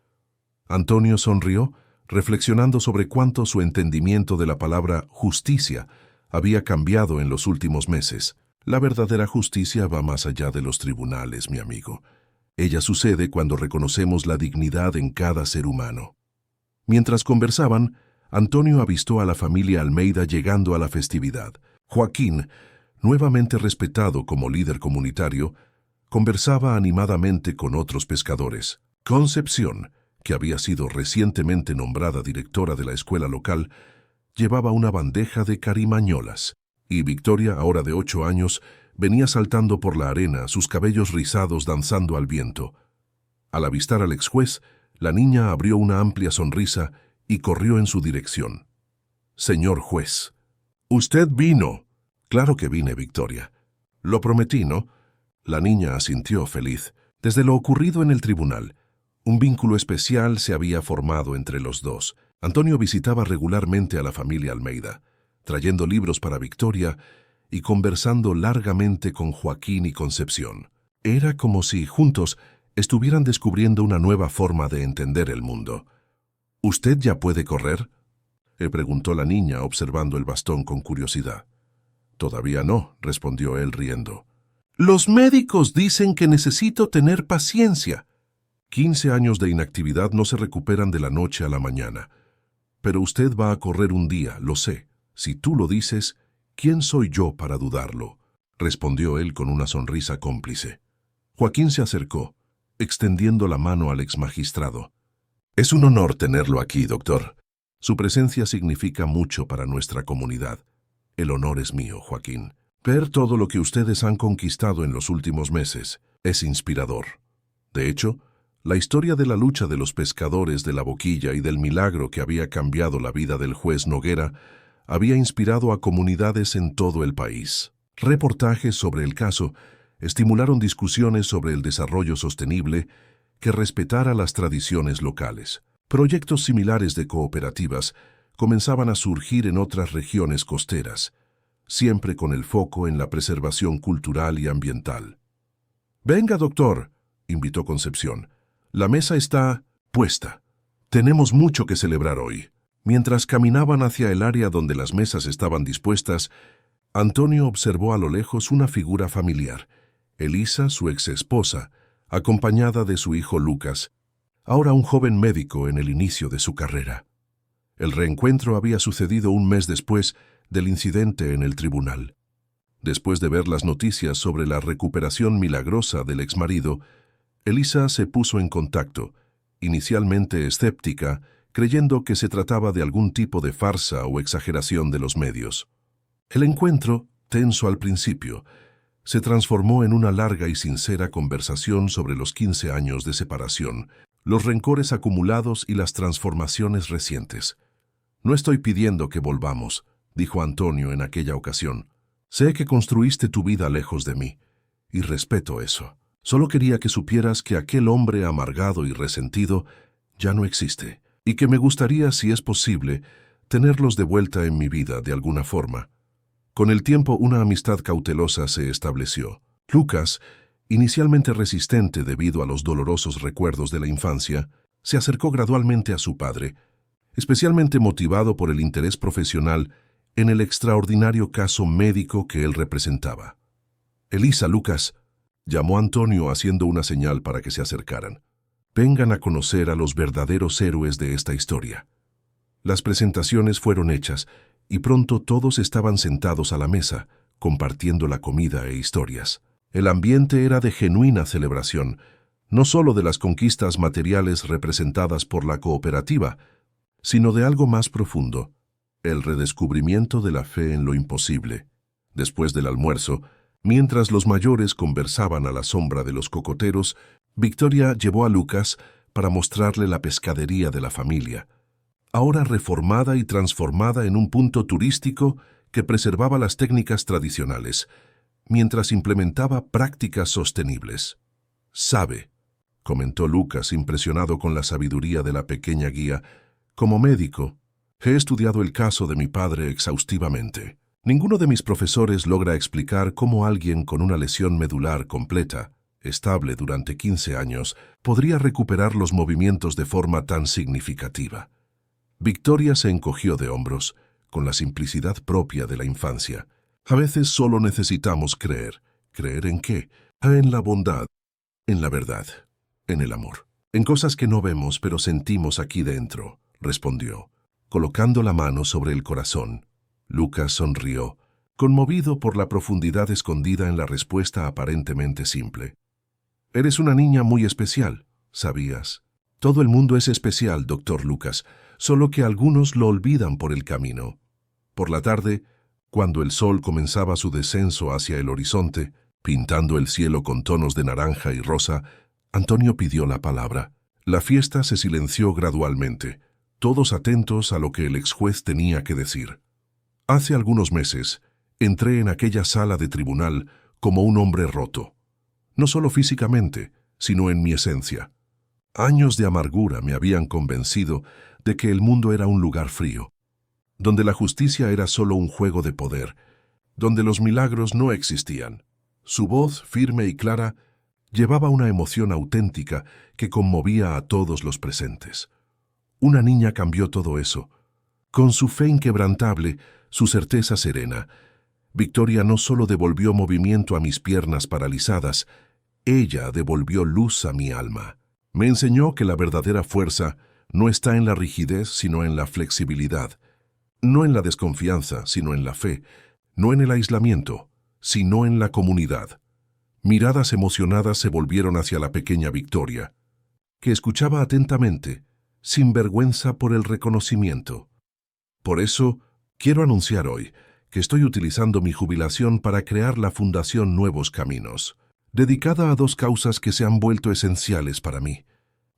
Antonio sonrió, reflexionando sobre cuánto su entendimiento de la palabra justicia había cambiado en los últimos meses. La verdadera justicia va más allá de los tribunales, mi amigo. Ella sucede cuando reconocemos la dignidad en cada ser humano. Mientras conversaban, Antonio avistó a la familia Almeida llegando a la festividad. Joaquín, nuevamente respetado como líder comunitario, conversaba animadamente con otros pescadores. Concepción, que había sido recientemente nombrada directora de la escuela local, llevaba una bandeja de carimañolas, y Victoria, ahora de 8 años, venía saltando por la arena, sus cabellos rizados danzando al viento. Al avistar al exjuez, la niña abrió una amplia sonrisa y corrió en su dirección. «Señor juez». «¿Usted vino?» «Claro que vine, Victoria». «Lo prometí, ¿no?» La niña asintió feliz. Desde lo ocurrido en el tribunal, un vínculo especial se había formado entre los dos. Antonio visitaba regularmente a la familia Almeida, trayendo libros para Victoria y conversando largamente con Joaquín y Concepción. Era como si, juntos, estuvieran descubriendo una nueva forma de entender el mundo. «¿Usted ya puede correr?», le preguntó la niña, observando el bastón con curiosidad. «Todavía no», respondió él riendo. «Los médicos dicen que necesito tener paciencia». 15 años de inactividad no se recuperan de la noche a la mañana. Pero usted va a correr un día, lo sé. Si tú lo dices, ¿quién soy yo para dudarlo?, respondió él con una sonrisa cómplice. Joaquín se acercó, extendiendo la mano al exmagistrado. «Es un honor tenerlo aquí, doctor. Su presencia significa mucho para nuestra comunidad». «El honor es mío, Joaquín. Ver todo lo que ustedes han conquistado en los últimos meses es inspirador. De hecho, la historia de la lucha de los pescadores de la Boquilla y del milagro que había cambiado la vida del juez Noguera había inspirado a comunidades en todo el país. Reportajes sobre el caso estimularon discusiones sobre el desarrollo sostenible que respetara las tradiciones locales. Proyectos similares de cooperativas comenzaban a surgir en otras regiones costeras, siempre con el foco en la preservación cultural y ambiental. «Venga, doctor», invitó Concepción. «La mesa está puesta. Tenemos mucho que celebrar hoy». Mientras caminaban hacia el área donde las mesas estaban dispuestas, Antonio observó a lo lejos una figura familiar, Elisa, su exesposa, acompañada de su hijo Lucas, ahora un joven médico en el inicio de su carrera. El reencuentro había sucedido un mes después del incidente en el tribunal. Después de ver las noticias sobre la recuperación milagrosa del exmarido, Elisa se puso en contacto, inicialmente escéptica, creyendo que se trataba de algún tipo de farsa o exageración de los medios. El encuentro, tenso al principio, se transformó en una larga y sincera conversación sobre los 15 años de separación, los rencores acumulados y las transformaciones recientes. «No estoy pidiendo que volvamos», dijo Antonio en aquella ocasión. «Sé que construiste tu vida lejos de mí. y respeto eso. Solo quería que supieras que aquel hombre amargado y resentido ya no existe, y que me gustaría, si es posible, tenerlos de vuelta en mi vida de alguna forma. Con el tiempo, una amistad cautelosa se estableció. Lucas, inicialmente resistente debido a los dolorosos recuerdos de la infancia, se acercó gradualmente a su padre, especialmente motivado por el interés profesional en el extraordinario caso médico que él representaba. «Elisa, Lucas», llamó Antonio haciendo una señal para que se acercaran. «Vengan a conocer a los verdaderos héroes de esta historia». Las presentaciones fueron hechas y pronto todos estaban sentados a la mesa, compartiendo la comida e historias. El ambiente era de genuina celebración, no solo de las conquistas materiales representadas por la cooperativa, sino de algo más profundo, el redescubrimiento de la fe en lo imposible. Después del almuerzo, mientras los mayores conversaban a la sombra de los cocoteros, Victoria llevó a Lucas para mostrarle la pescadería de la familia, ahora reformada y transformada en un punto turístico que preservaba las técnicas tradicionales, mientras implementaba prácticas sostenibles. «Sabe», comentó Lucas, impresionado con la sabiduría de la pequeña guía, «como médico, he estudiado el caso de mi padre exhaustivamente. Ninguno de mis profesores logra explicar cómo alguien con una lesión medular completa, estable durante 15 años, podría recuperar los movimientos de forma tan significativa». Victoria se encogió de hombros, con la simplicidad propia de la infancia. «A veces solo necesitamos creer». «¿Creer en qué?» «En la bondad, en la verdad, en el amor. En cosas que no vemos pero sentimos aquí dentro», respondió, colocando la mano sobre el corazón. Lucas sonrió, conmovido por la profundidad escondida en la respuesta aparentemente simple. «Eres una niña muy especial, ¿sabías? Todo el mundo es especial, doctor Lucas, solo que algunos lo olvidan por el camino». Por la tarde, cuando el sol comenzaba su descenso hacia el horizonte, pintando el cielo con tonos de naranja y rosa, Antonio pidió la palabra. La fiesta se silenció gradualmente, todos atentos a lo que el exjuez tenía que decir. «Hace algunos meses, entré en aquella sala de tribunal como un hombre roto, no solo físicamente, sino en mi esencia. Años de amargura me habían convencido de que el mundo era un lugar frío, donde la justicia era solo un juego de poder, donde los milagros no existían». Su voz, firme y clara, llevaba una emoción auténtica que conmovía a todos los presentes. Una niña cambió todo eso. Con su fe inquebrantable, su certeza serena, Victoria no solo devolvió movimiento a mis piernas paralizadas, ella devolvió luz a mi alma. Me enseñó que la verdadera fuerza no está en la rigidez, sino en la flexibilidad, no en la desconfianza, sino en la fe, no en el aislamiento, sino en la comunidad. Miradas emocionadas se volvieron hacia la pequeña Victoria, que escuchaba atentamente, sin vergüenza por el reconocimiento. Por eso, quiero anunciar hoy que estoy utilizando mi jubilación para crear la Fundación Nuevos Caminos, dedicada a dos causas que se han vuelto esenciales para mí: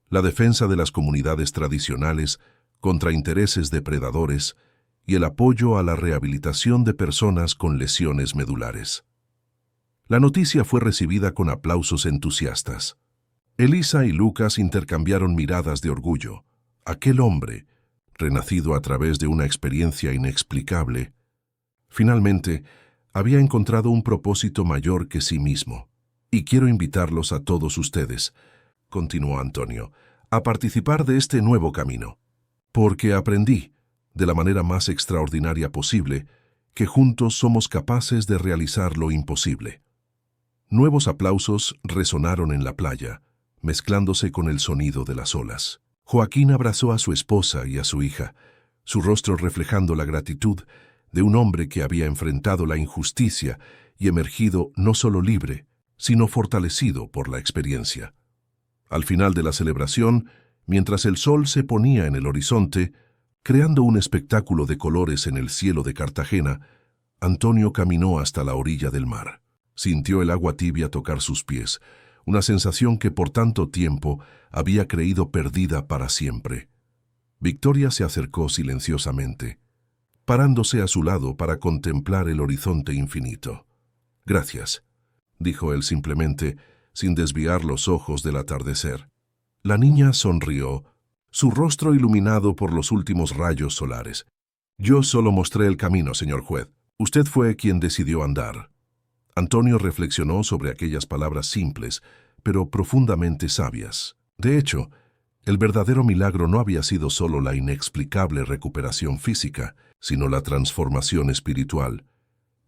la defensa de las comunidades tradicionales contra intereses depredadores y el apoyo a la rehabilitación de personas con lesiones medulares. La noticia fue recibida con aplausos entusiastas. Elisa y Lucas intercambiaron miradas de orgullo. Aquel hombre, renacido a través de una experiencia inexplicable, finalmente había encontrado un propósito mayor que sí mismo. «Y quiero invitarlos a todos ustedes», continuó Antonio, «a participar de este nuevo camino, porque aprendí, de la manera más extraordinaria posible, que juntos somos capaces de realizar lo imposible». Nuevos aplausos resonaron en la playa, mezclándose con el sonido de las olas. Joaquín abrazó a su esposa y a su hija, su rostro reflejando la gratitud de un hombre que había enfrentado la injusticia y emergido no solo libre, sino fortalecido por la experiencia. Al final de la celebración, mientras el sol se ponía en el horizonte, creando un espectáculo de colores en el cielo de Cartagena, Antonio caminó hasta la orilla del mar. Sintió el agua tibia tocar sus pies, una sensación que por tanto tiempo había creído perdida para siempre. Victoria se acercó silenciosamente, parándose a su lado para contemplar el horizonte infinito. «Gracias», dijo él simplemente, sin desviar los ojos del atardecer. La niña sonrió, su rostro iluminado por los últimos rayos solares. Yo solo mostré el camino, señor juez. Usted fue quien decidió andar. Antonio reflexionó sobre aquellas palabras simples, pero profundamente sabias. De hecho, el verdadero milagro no había sido solo la inexplicable recuperación física, sino la transformación espiritual,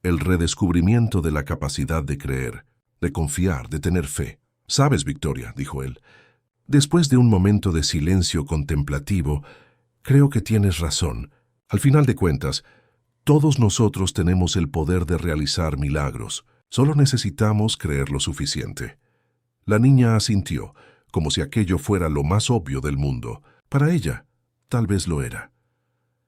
el redescubrimiento de la capacidad de creer, de confiar, de tener fe. «Sabes, Victoria», dijo él, después de un momento de silencio contemplativo, creo que tienes razón. Al final de cuentas, todos nosotros tenemos el poder de realizar milagros. Solo necesitamos creer lo suficiente. La niña asintió, como si aquello fuera lo más obvio del mundo. Para ella, tal vez lo era.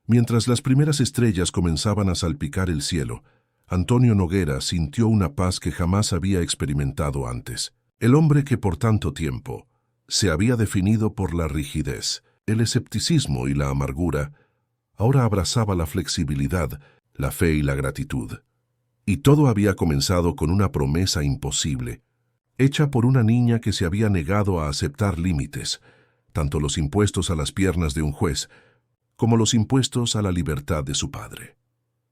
Mientras las primeras estrellas comenzaban a salpicar el cielo, Antonio Noguera sintió una paz que jamás había experimentado antes. El hombre que por tanto tiempo se había definido por la rigidez, el escepticismo y la amargura, ahora abrazaba la flexibilidad, la fe y la gratitud. Y todo había comenzado con una promesa imposible, hecha por una niña que se había negado a aceptar límites, tanto los impuestos a las piernas de un juez, como los impuestos a la libertad de su padre.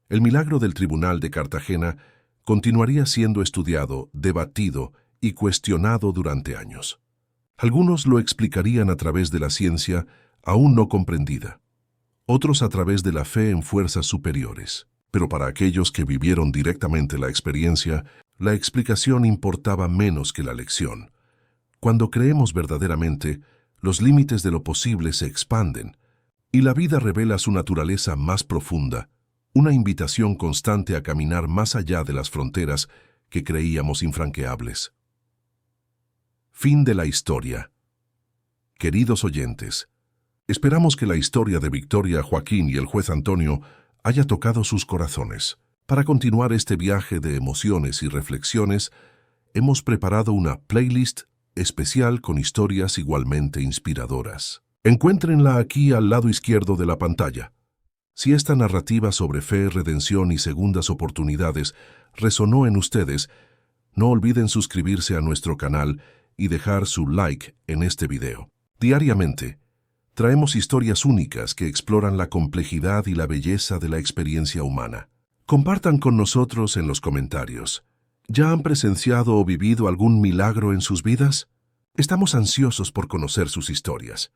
El milagro del Tribunal de Cartagena continuaría siendo estudiado, debatido y cuestionado durante años. Algunos lo explicarían a través de la ciencia aún no comprendida, otros a través de la fe en fuerzas superiores. Pero para aquellos que vivieron directamente la experiencia, la explicación importaba menos que la lección. Cuando creemos verdaderamente, los límites de lo posible se expanden, y la vida revela su naturaleza más profunda, una invitación constante a caminar más allá de las fronteras que creíamos infranqueables. Fin de la historia. Queridos oyentes, esperamos que la historia de Victoria, Joaquín y el juez Antonio haya tocado sus corazones. Para continuar este viaje de emociones y reflexiones, hemos preparado una playlist especial con historias igualmente inspiradoras. Encuéntrenla aquí al lado izquierdo de la pantalla. Si esta narrativa sobre fe, redención y segundas oportunidades resonó en ustedes, no olviden suscribirse a nuestro canal y dejar su like en este video. Diariamente, traemos historias únicas que exploran la complejidad y la belleza de la experiencia humana. Compartan con nosotros en los comentarios. ¿Ya han presenciado o vivido algún milagro en sus vidas? Estamos ansiosos por conocer sus historias.